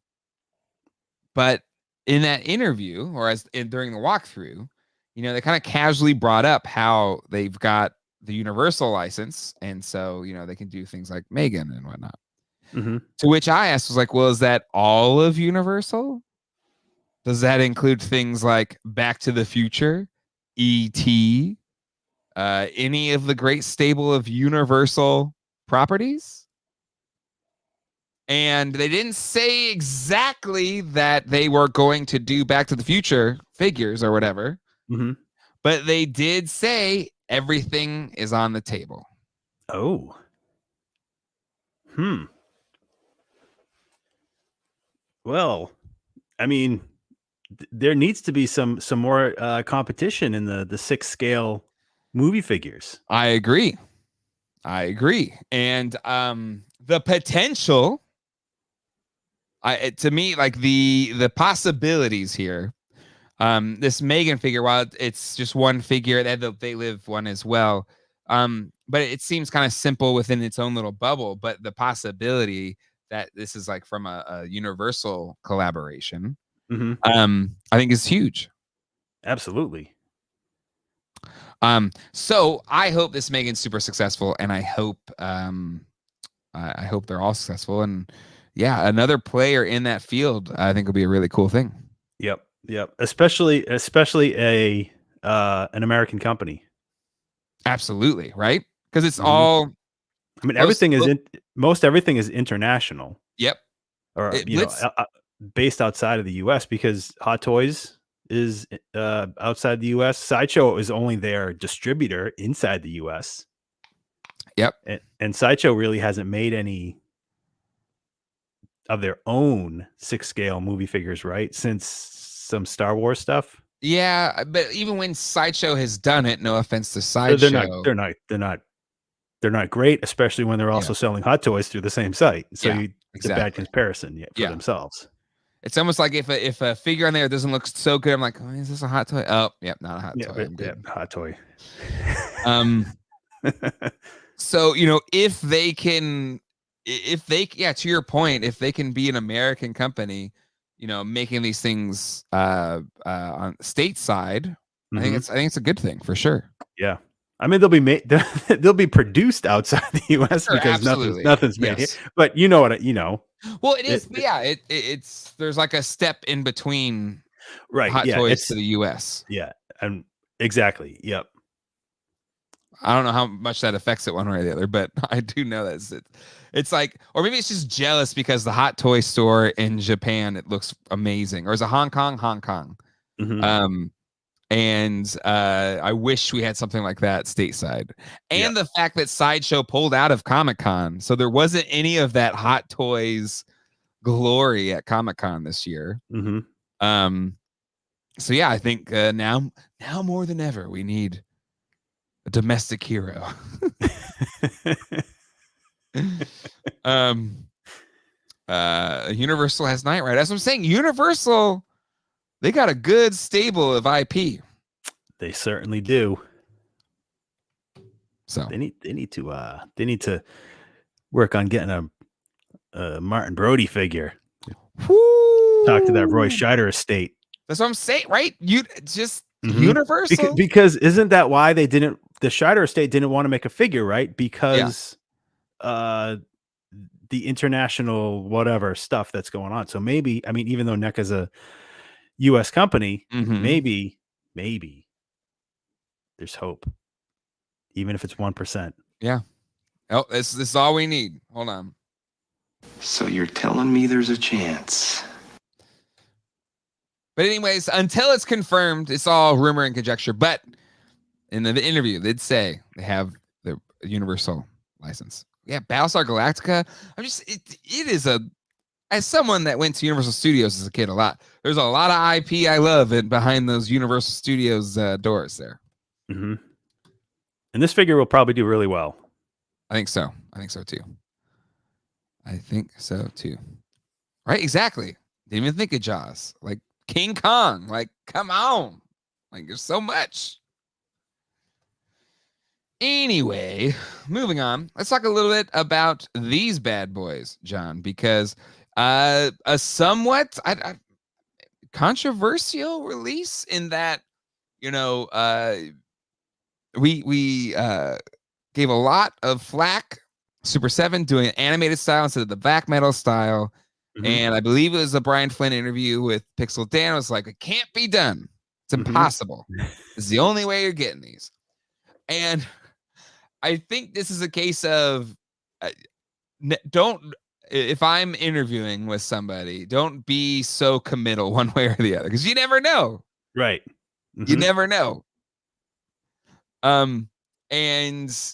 in that interview, or during the walkthrough, they kind of casually brought up how they've got the Universal license, and so they can do things like Megan and whatnot. To which I asked, was like, well, is that all of Universal? Does that include things like Back to the Future, E.T., any of the great stable of Universal properties? And they didn't say exactly that they were going to do Back to the Future figures or whatever, but they did say everything is on the table. Oh. Well, I mean, there needs to be some more competition in the 6 scale movie figures. I agree. And the potential, to me, like the possibilities here, this Megan figure, while it's just one figure, they live one as well, but it seems kind of simple within its own little bubble. But the possibility that this is like from a Universal collaboration, I think is huge. Absolutely. So I hope this Megan's super successful, and I hope they're all successful. And yeah, another player in that field, I think will be a really cool thing. Yep. Especially an American company. Absolutely, right? Because it's all. I mean, everything is international. Yep. Or based outside of the U.S. because Hot Toys is outside the U.S. Sideshow is only their distributor inside the U.S. Yep. And Sideshow really hasn't made any of their own 6 scale movie figures, right? Since some Star Wars stuff. Yeah, but even when Sideshow has done it, no offense to Sideshow, they're not great, especially when they're also selling Hot Toys through the same site. So it's a bad comparison for themselves. It's almost like if a figure on there doesn't look so good, I'm like, oh, is this a Hot Toy? Oh, yep, not a Hot Toy. I'm good. Hot Toy. So if they, to your point, if they can be an American company, making these things on stateside, I think it's a good thing for sure. Yeah. I mean, they'll be produced outside the U.S. because nothing's made here. But you know what? Well, it is. It's there's like a step in between, right? Hot Toys to the U.S. Yeah, and exactly. Yep. I don't know how much that affects it one way or the other, but I do know that it's like, or maybe it's just jealous because the Hot Toy store in Japan, it looks amazing, or is it Hong Kong? And I wish we had something like that stateside. And the fact that Sideshow pulled out of Comic-Con, so there wasn't any of that Hot Toys glory at Comic-Con this year. So yeah, I think now more than ever, we need a domestic hero. Universal has Knight Rider. That's what I'm saying. Universal, they got a good stable of IP. They certainly do. So they need to work on getting a Martin Brody figure. Woo! Talk to that Roy Scheider estate. That's what I'm saying, right? Universal. Because isn't that why the Scheider estate didn't want to make a figure, right? Because the international whatever stuff that's going on. So maybe, I mean, even though NECA is a U.S. company, maybe there's hope, even if it's 1%. Yeah. Oh, this is all we need. Hold on. So you're telling me there's a chance? But anyways, until it's confirmed, it's all rumor and conjecture. But in the interview, they'd say they have the Universal license. Yeah, Battlestar Galactica. It is as someone that went to Universal Studios as a kid a lot, there's a lot of IP I love behind those Universal Studios doors there. And this figure will probably do really well. I think so too. I think so too. Right? Exactly. Didn't even think of Jaws. Like King Kong. Like, come on. Like, there's so much. Anyway, moving on. Let's talk a little bit about these bad boys, John, because a somewhat controversial release in that, you know, we gave a lot of flack. Super7 doing an animated style instead of the black metal style. And I believe it was a Brian Flynn interview with Pixel Dan. It was like, it can't be done. It's impossible. It's the only way you're getting these. And I think this is a case of if I'm interviewing with somebody, don't be so committal one way or the other, because you never know. Right. You never know. And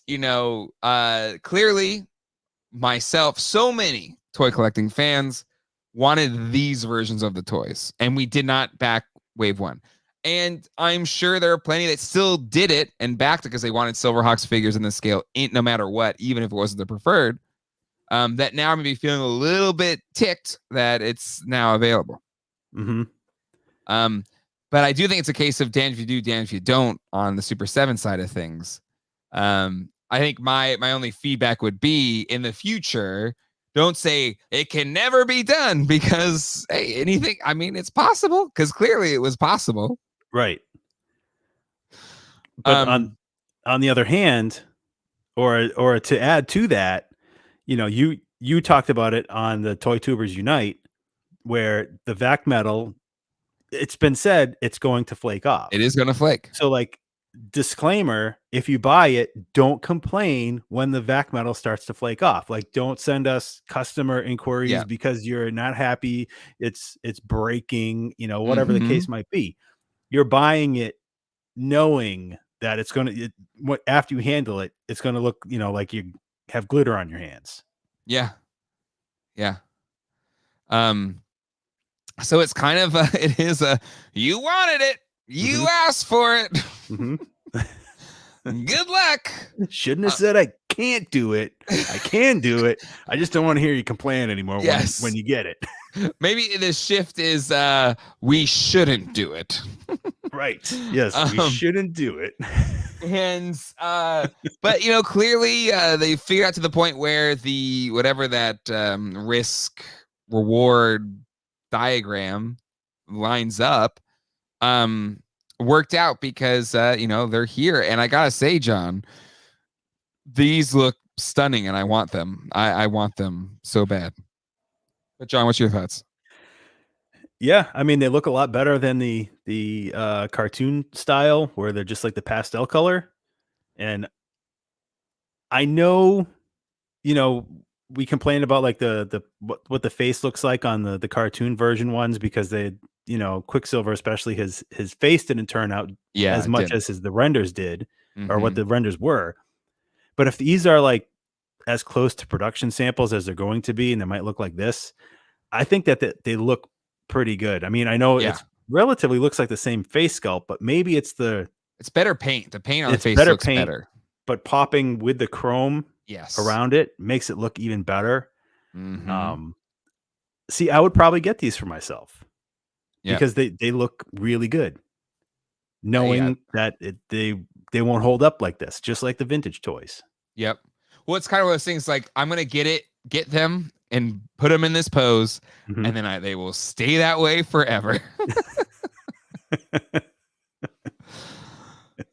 you know, clearly myself, so many toy collecting fans wanted these versions of the toys, and we did not back wave one. And I'm sure there are plenty that still did it and backed it because they wanted Silverhawks figures in the scale, no matter what, even if it wasn't their preferred. That now I'm gonna be feeling a little bit ticked that it's now available. But I do think it's a case of damned if you do, damned if you don't on the Super 7 side of things. I think my only feedback would be in the future, don't say it can never be done, because hey, anything, I mean, it's possible, because clearly it was possible. Right. But on the other hand, or to add to that, you know, you talked about it on the Toy Tubers Unite, where the vac metal, it's been said it's going to flake off. It is going to flake. So, like, disclaimer, if you buy it, don't complain when the vac metal starts to flake off. Like, don't send us customer inquiries because you're not happy, it's breaking, you know, whatever the case might be. You're buying it knowing that it's going to, after you handle it, it's going to look, you know, like you have glitter on your hands. Yeah. So it's kind of it is you wanted it, you asked for it. Good luck. Shouldn't have said I can't do it. I can do it. I just don't want to hear you complain anymore when you get it. Maybe the shift is we shouldn't do it. Right. Yes, we shouldn't do it. And but you know, clearly they figured out to the point where the whatever that risk reward diagram lines up worked out, because you know, they're here. And I gotta say, John, these look stunning and I want them. I want them so bad. But John, what's your thoughts? Yeah, I mean, they look a lot better than the cartoon style, where they're just like the pastel color. And I know, you know, we complain about like what the face looks like on the cartoon version ones, because they, you know, Quicksilver especially, his face didn't turn out as much as the renders did, or what the renders were. But if these are like as close to production samples as they're going to be, and they might look like this, I think that they look pretty good. I mean, I know it's relatively looks like the same face sculpt, but maybe it's better paint. The paint on the face looks better. But popping with the chrome around it makes it look even better. See, I would probably get these for myself because they look really good, knowing that they won't hold up like this, just like the vintage toys. Yep. Well, it's kind of one of those things, like I'm gonna get them and put them in this pose, and then they will stay that way forever.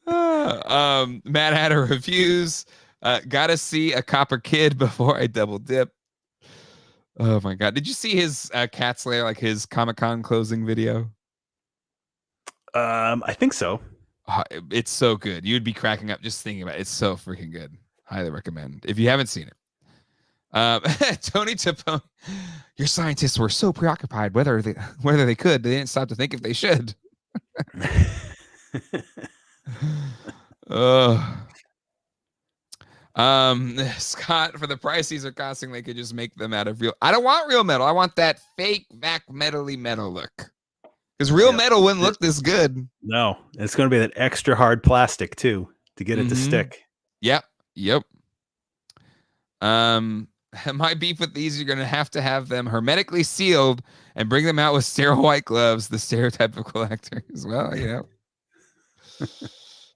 Mad Hatter reviews. Gotta see a Copper Kid before I double dip. Oh my god! Did you see his Cat's Lair, like his Comic-Con closing video? I think so. It's so good. You'd be cracking up just thinking about it. It's so freaking good. Highly recommend if you haven't seen it. Tony Tapone, your scientists were so preoccupied whether they could, they didn't stop to think if they should. Scott, for the price these are costing, they could just make them out of real. I don't want real metal. I want that fake vac metally metal look. Because real metal wouldn't look this good. No, it's going to be that extra hard plastic too to get it to stick. Yep. My beef with these, you're going to have them hermetically sealed and bring them out with sterile white gloves, the stereotype of collector as well, you know.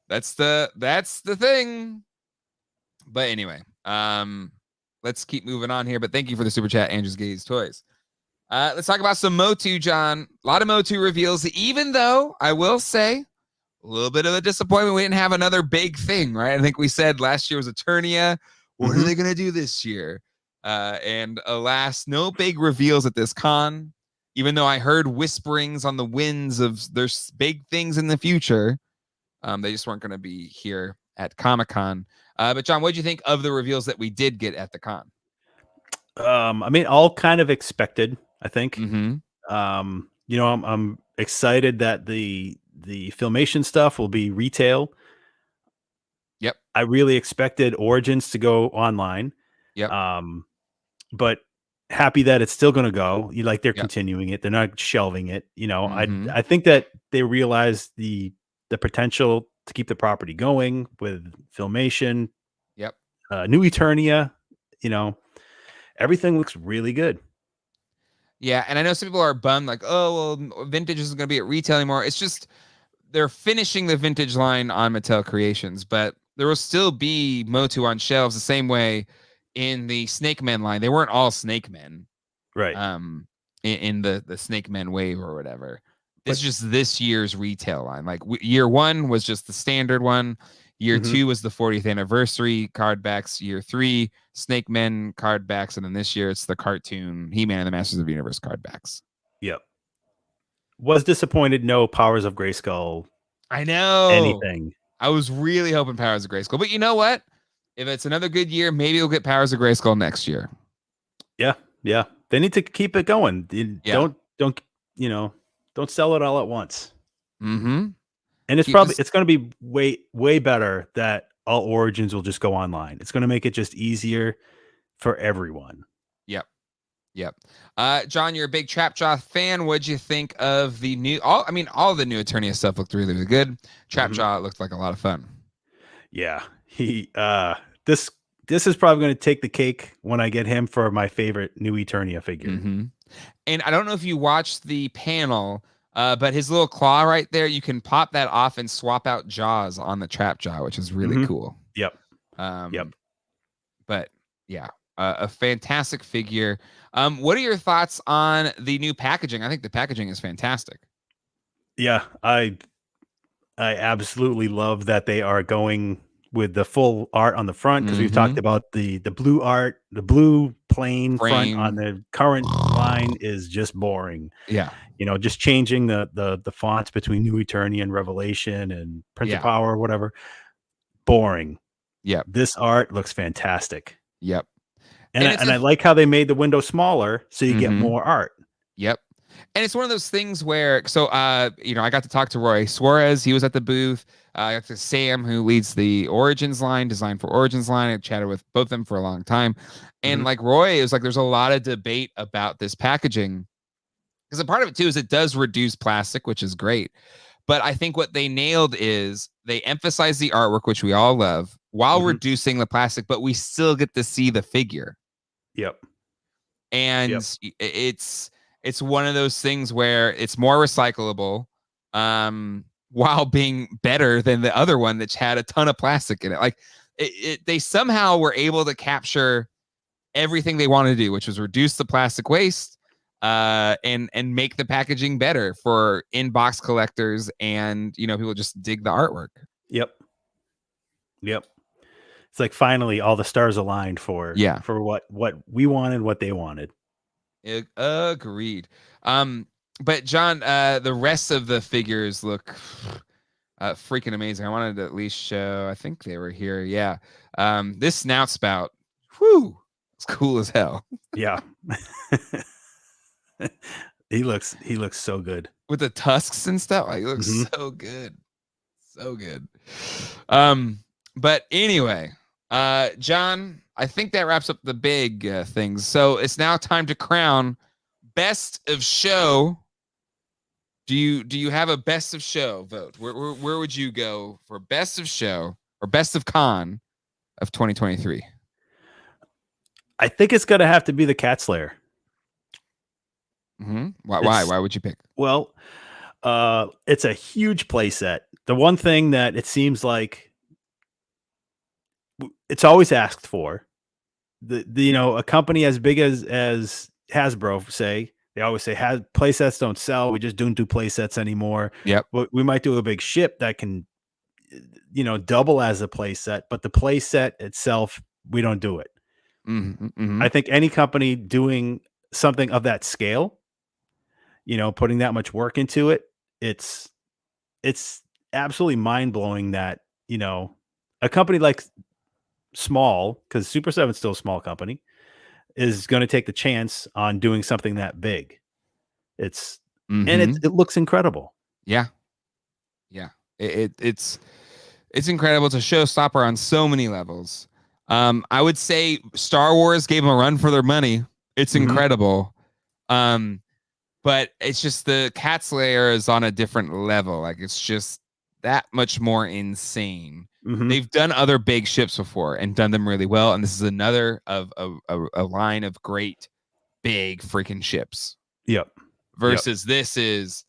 That's the thing. But anyway, let's keep moving on here. But thank you for the super chat, Andrew's Gaze Toys. Let's talk about some Motu, John. A lot of Motu reveals, even though I will say a little bit of a disappointment. We didn't have another big thing, right? I think we said last year was Eternia. What are they going to do this year? And alas, no big reveals at this con, even though I heard whisperings on the winds of there's big things in the future. They just weren't going to be here at Comic-Con. But John, what did you think of the reveals that we did get at the con? I mean, all kind of expected, I think. Mm-hmm. You know, I'm excited that the Filmation stuff will be retail. Yep. I really expected Origins to go online. Yep. But happy that it's still going to go. They're Yep. continuing it. They're not shelving it. You know, Mm-hmm. I think that they realize the potential to keep the property going with Filmation. Yep. New Eternia, you know, everything looks really good. Yeah, and I know some people are bummed, like, oh, well, vintage isn't going to be at retail anymore. It's just they're finishing the vintage line on Mattel Creations, but there will still be Motu on shelves the same way in the Snake Men line. They weren't all Snake Men, Right. In the Snake Men wave or whatever. This is just this year's retail line. Like year one was just the standard one. Year two was the 40th anniversary card backs. Year three, Snake Men card backs. And then this year it's the cartoon He-Man and the Masters of the Universe card backs. Yep. Was disappointed. No Powers of Grayskull. I know. Anything. I was really hoping Powers of Grayskull. But you know what? If it's another good year, maybe we'll get Powers of Grayskull next year. Yeah. Yeah. They need to keep it going. Don't sell it all at once. Mm-hmm. And it's going to be way better that all Origins will just go online. It's going to make it just easier for everyone. Yep. John, you're a big Trapjaw fan. What'd you think of the new? All the new Eternia stuff looked really, really good. Trapjaw looked like a lot of fun. Yeah, this is probably going to take the cake when I get him for my favorite new Eternia figure. Mm-hmm. And I don't know if you watched the panel, but his little claw right there, you can pop that off and swap out jaws on the Trapjaw, which is really cool. Yep. But yeah, a fantastic figure. What are your thoughts on the new packaging? I think the packaging is fantastic. Yeah, I absolutely love that they are going with the full art on the front, because we've talked about the blue art, the blue plain front on the current line is just boring. Yeah. You know, just changing the fonts between New Eternia and Revelation and Prince of Power or whatever. Boring. Yep. This art looks fantastic. Yep. And I like how they made the window smaller so you get more art. Yep. And it's one of those things where, I got to talk to Roy Suarez. He was at the booth. I got to Sam, who leads the Origins line, Design for Origins line. I chatted with both of them for a long time. And like Roy, it was like there's a lot of debate about this packaging. Because a part of it, too, is it does reduce plastic, which is great. But I think what they nailed is they emphasize the artwork, which we all love, while reducing the plastic, but we still get to see the figure. Yep. And it's one of those things where it's more recyclable while being better than the other one that's had a ton of plastic in it. Like they somehow were able to capture everything they wanted to do, which was reduce the plastic waste and make the packaging better for in-box collectors and, people just dig the artwork. Yep. It's like finally all the stars aligned for what we wanted, what they wanted. Agreed. But John, the rest of the figures look freaking amazing. I wanted to at least show. I think they were here. Yeah. This snout spout, whew, it's cool as hell. Yeah. He looks so good with the tusks and stuff. Like, he looks so good, so good. But anyway, John, I think that wraps up the big things. So it's now time to crown best of show. Do you have a best of show vote? Where would you go for best of show or best of con of 2023? I think it's gonna have to be the Cat's Lair. Why would you pick? Well, it's a huge playset. The one thing that it seems like it's always asked for, a company as big as Hasbro say, they always say playsets don't sell. We just don't do playsets anymore. Yep. But we might do a big ship that can, double as a playset, but the playset itself, we don't do it. I think any company doing something of that scale, putting that much work into it, it's absolutely mind blowing that, a company like small, because Super 7 is still a small company, is going to take the chance on doing something that big. And it looks incredible. Yeah. It's incredible. It's a showstopper on so many levels. I would say Star Wars gave them a run for their money. It's incredible. But it's just the Cat's Lair is on a different level. Like, it's just that much more insane. They've done other big ships before and done them really well. And this is another of a line of great big freaking ships. Yep. Versus this is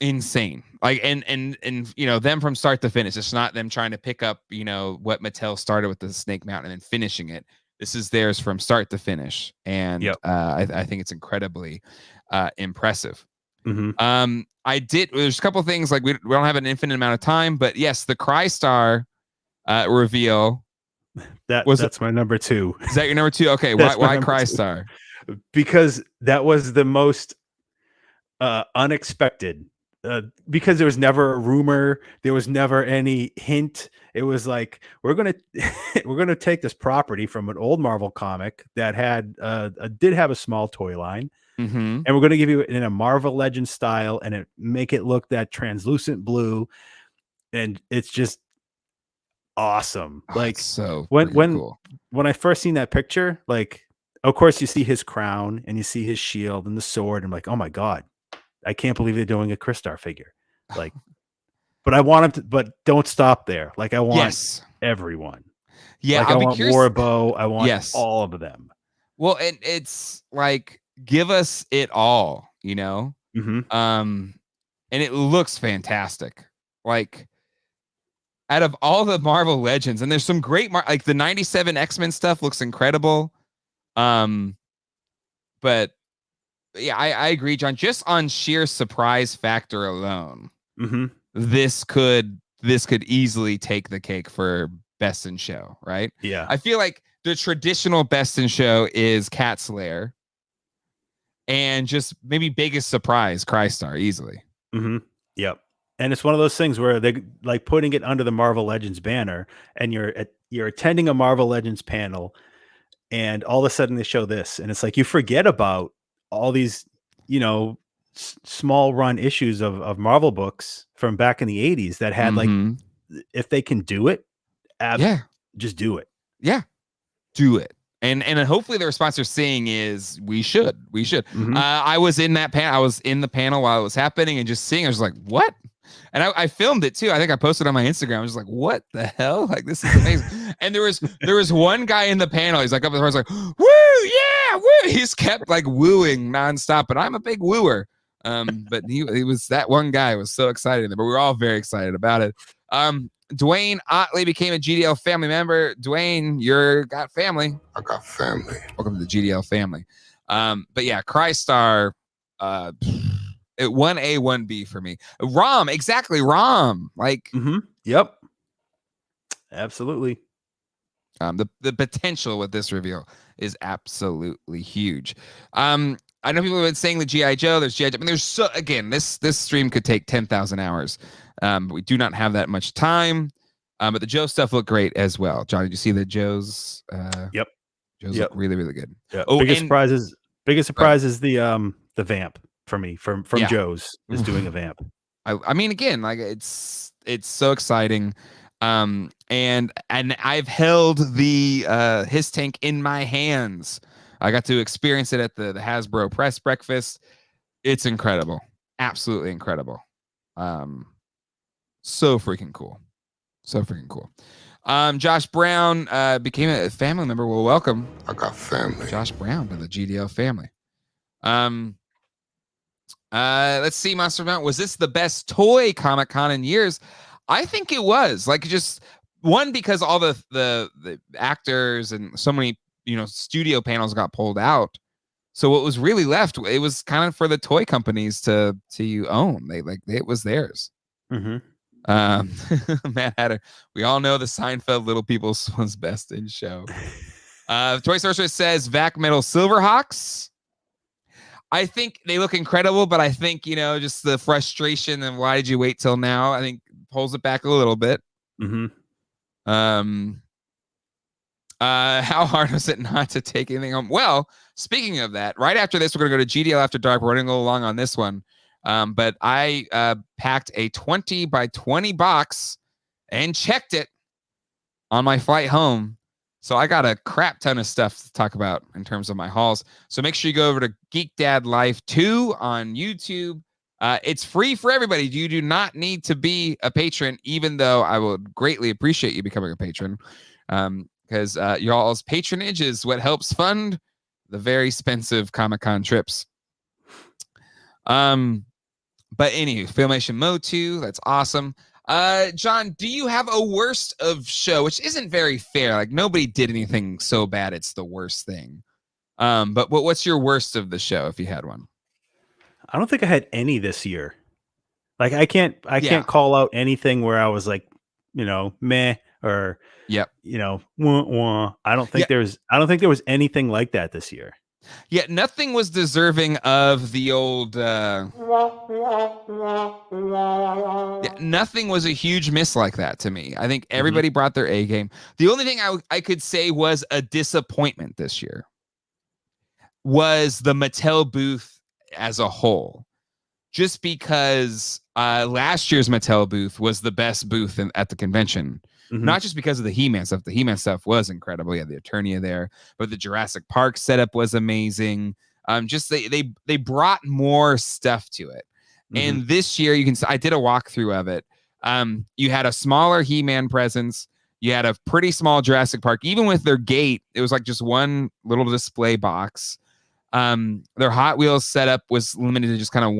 insane. Like, and them from start to finish. It's not them trying to pick up, what Mattel started with the Snake Mountain and then finishing it. This is theirs from start to finish. And I think it's incredibly impressive. There's a couple things, like we don't have an infinite amount of time, but yes, the Crystar reveal. That's my number 2. Is that your number 2? Okay. Why Crystar? Because that was the most unexpected. Because there was never a rumor, there was never any hint. It was like, we're gonna take this property from an old Marvel comic that did have a small toy line, and we're gonna give you it in a Marvel Legends style, and make it look that translucent blue, and it's just awesome. Like, so when I first seen that picture, like, of course you see his crown and you see his shield and the sword, and I'm like, oh my god, I can't believe they're doing a Crystar figure. Like, but I want him to, but don't stop there. Like, I want everyone. Yeah. Like, I want Warbow. I want all of them. Well, and it's like, give us it all, and it looks fantastic. Like, out of all the Marvel Legends, and there's some great, like the 97 X-Men stuff looks incredible. But yeah, I agree, John. Just on sheer surprise factor alone, this could easily take the cake for best in show, right? Yeah. I feel like the traditional best in show is Cat's Lair, and just maybe biggest surprise, Crystar, easily. Yep. And it's one of those things where they like putting it under the Marvel Legends banner, and you're attending a Marvel Legends panel, and all of a sudden they show this, and it's like you forget about all these, small run issues of Marvel books from back in the 80s that had like, if they can do it, just do it. Yeah, do it. And hopefully the response they're seeing is we should. I was in that panel. I was in the panel while it was happening, and just seeing, I was like, what? And I filmed it too. I think I posted on my Instagram. I was like, what the hell? Like, this is amazing. And there was one guy in the panel. He's like up at the front, he's like, woo, yeah, woo. He's kept like wooing nonstop. But I'm a big wooer. But he was, that one guy was so excited. But we were all very excited about it. Dwayne Otley became a GDL family member. Dwayne, you're got family. I got family. Welcome to the GDL family. But yeah, Crystar, 1A, 1B for me. Rom, exactly. Rom, like, yep, absolutely. The potential with this reveal is absolutely huge. I know people have been saying the GI Joe. There's GI Joe. I mean, there's this stream could take 10,000 hours. But we do not have that much time. But the Joe stuff looked great as well. John, did you see the Joe's? Yep. Joe's look really, really good. Yeah. Biggest surprise is the vamp for me from Joe's is doing a vamp. I mean, again, like it's so exciting. And I've held the his tank in my hands. I got to experience it at the Hasbro press breakfast. It's incredible. Absolutely incredible. So freaking cool. Josh Brown became a family member. Well, welcome. I got family. Josh Brown to the GDL family. Let's see, Monster Mount. Was this the best toy Comic-Con in years? I think it was. Like, just one, because all the actors and so many, studio panels got pulled out. So what was really left, it was kind of for the toy companies to own. It was theirs. Mm-hmm. Matt Hatter. We all know the Seinfeld Little People was best in show. Toy Sorceress says Vac Metal Silverhawks. I think they look incredible, but I think, just the frustration and why did you wait till now? I think pulls it back a little bit. Mm-hmm. How hard was it not to take anything home? Well, speaking of that, right after this, we're going to go to GDL After Dark. We're running a little long on this one. But I packed a 20 by 20 box and checked it on my flight home. So I got a crap ton of stuff to talk about in terms of my hauls. So make sure you go over to Geek Dad Life 2 on YouTube. It's free for everybody. You do not need to be a patron, even though I would greatly appreciate you becoming a patron. Because y'all's patronage is what helps fund the very expensive Comic-Con trips. But anyway, Filmation Mode 2, that's awesome. John, do you have a worst of show, which isn't very fair? Like, nobody did anything so bad it's the worst thing. But what's your worst of the show, if you had one? I don't think I had any this year. Like, I can't call out anything where I was like, meh, or wah, wah. I don't think there was anything like that this year. Yeah, nothing was deserving of the old. Nothing was a huge miss like that to me. I think everybody brought their A game. The only thing I could say was a disappointment this year was the Mattel booth as a whole. Just because last year's Mattel booth was the best booth at the convention. Not just because of the He-Man stuff. The He-Man stuff was incredible. You had the Eternia there, but the Jurassic Park setup was amazing. Just they brought more stuff to it. And this year, I did a walkthrough of it. You had a smaller He-Man presence. You had a pretty small Jurassic Park. Even with their gate, it was like just one little display box. Their Hot Wheels setup was limited to just kind of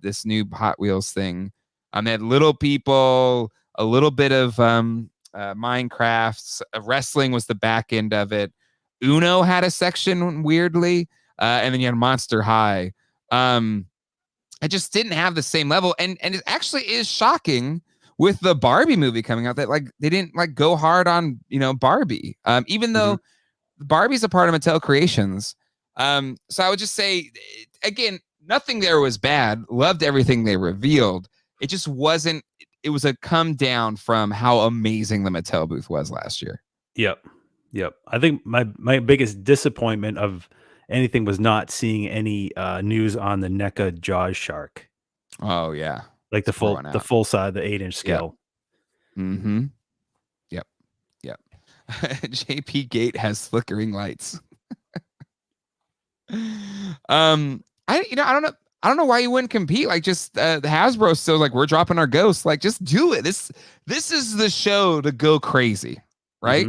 this new Hot Wheels thing. They had Little People, a little bit of Minecraft. Wrestling was the back end of it. Uno had a section, weirdly, and then you had Monster High. It just didn't have the same level, and it actually is shocking with the Barbie movie coming out that they didn't go hard on Barbie, even though Barbie's a part of Mattel Creations. So I would just say, again, nothing there was bad. Loved everything they revealed. It just wasn't. It was a come down from how amazing the Mattel booth was last year. Yep. I think my biggest disappointment of anything was not seeing any news on the NECA Jaws shark. Oh yeah, like the full size, the 8-inch scale. Yep. JP Gate has flickering lights. I don't know why you wouldn't compete. Like, just Hasbro still we're dropping our ghosts. Like, just do it. This is the show to go crazy, right?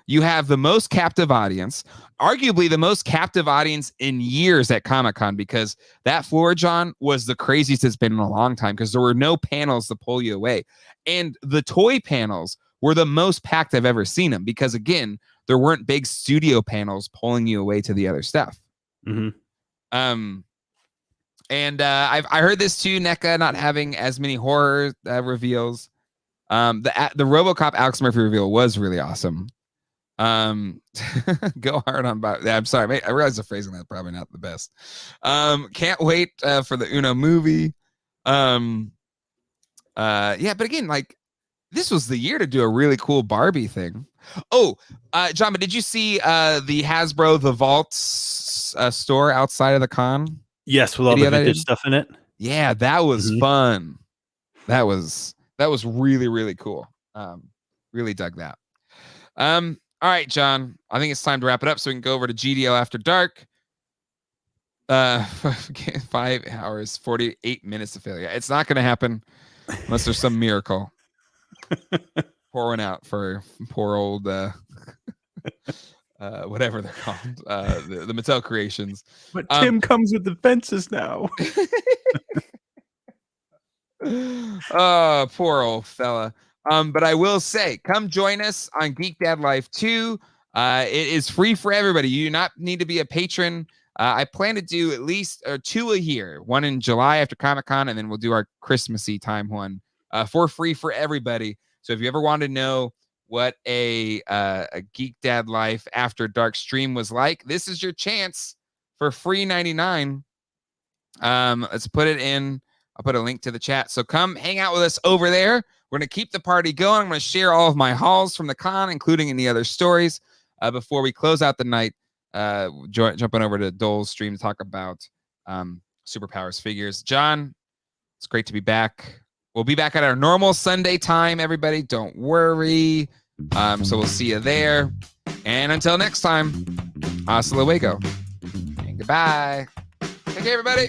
You have the most captive audience, arguably the most captive audience in years at Comic-Con, because that floor, John, was the craziest it's been in a long time because there were no panels to pull you away. And the toy panels were the most packed I've ever seen them because, again, there weren't big studio panels pulling you away to the other stuff. And I heard this too, NECA not having as many horror reveals. The RoboCop Alex Murphy reveal was really awesome. Go hard on Bob. I'm sorry, I realize the phrasing that's probably not the best. Can't wait for the Uno movie. But again, this was the year to do a really cool Barbie thing. Oh, John, but did you see the Hasbro The Vaults store outside of the con? Yes, with all the vintage stuff in it. Yeah, that was fun. That was really, really cool. Really dug that. All right, John, I think it's time to wrap it up so we can go over to GDL After Dark. 5 hours, 48 minutes of failure. It's not going to happen unless there's some miracle. pouring out for poor old whatever they're called, the Mattel Creations. But Tim comes with the fences now. Oh, poor old fella. But I will say, come join us on Geek Dad Life 2. It is free for everybody. You do not need to be a patron. I plan to do at least 2 a year, one in July after Comic-Con, and then we'll do our Christmassy time one for free for everybody. So if you ever want to know what a Geek Dad Life After Dark stream was like, this is your chance for free 99. Let's put it in. I'll put a link to the chat. So come hang out with us over there. We're going to keep the party going. I'm going to share all of my hauls from the con, including any other stories, before we close out the night. Jumping over to Dole's stream to talk about Superpowers figures. John, it's great to be back. We'll be back at our normal Sunday time, everybody. Don't worry. So we'll see you there. And until next time, hasta luego. And goodbye. Take care, everybody.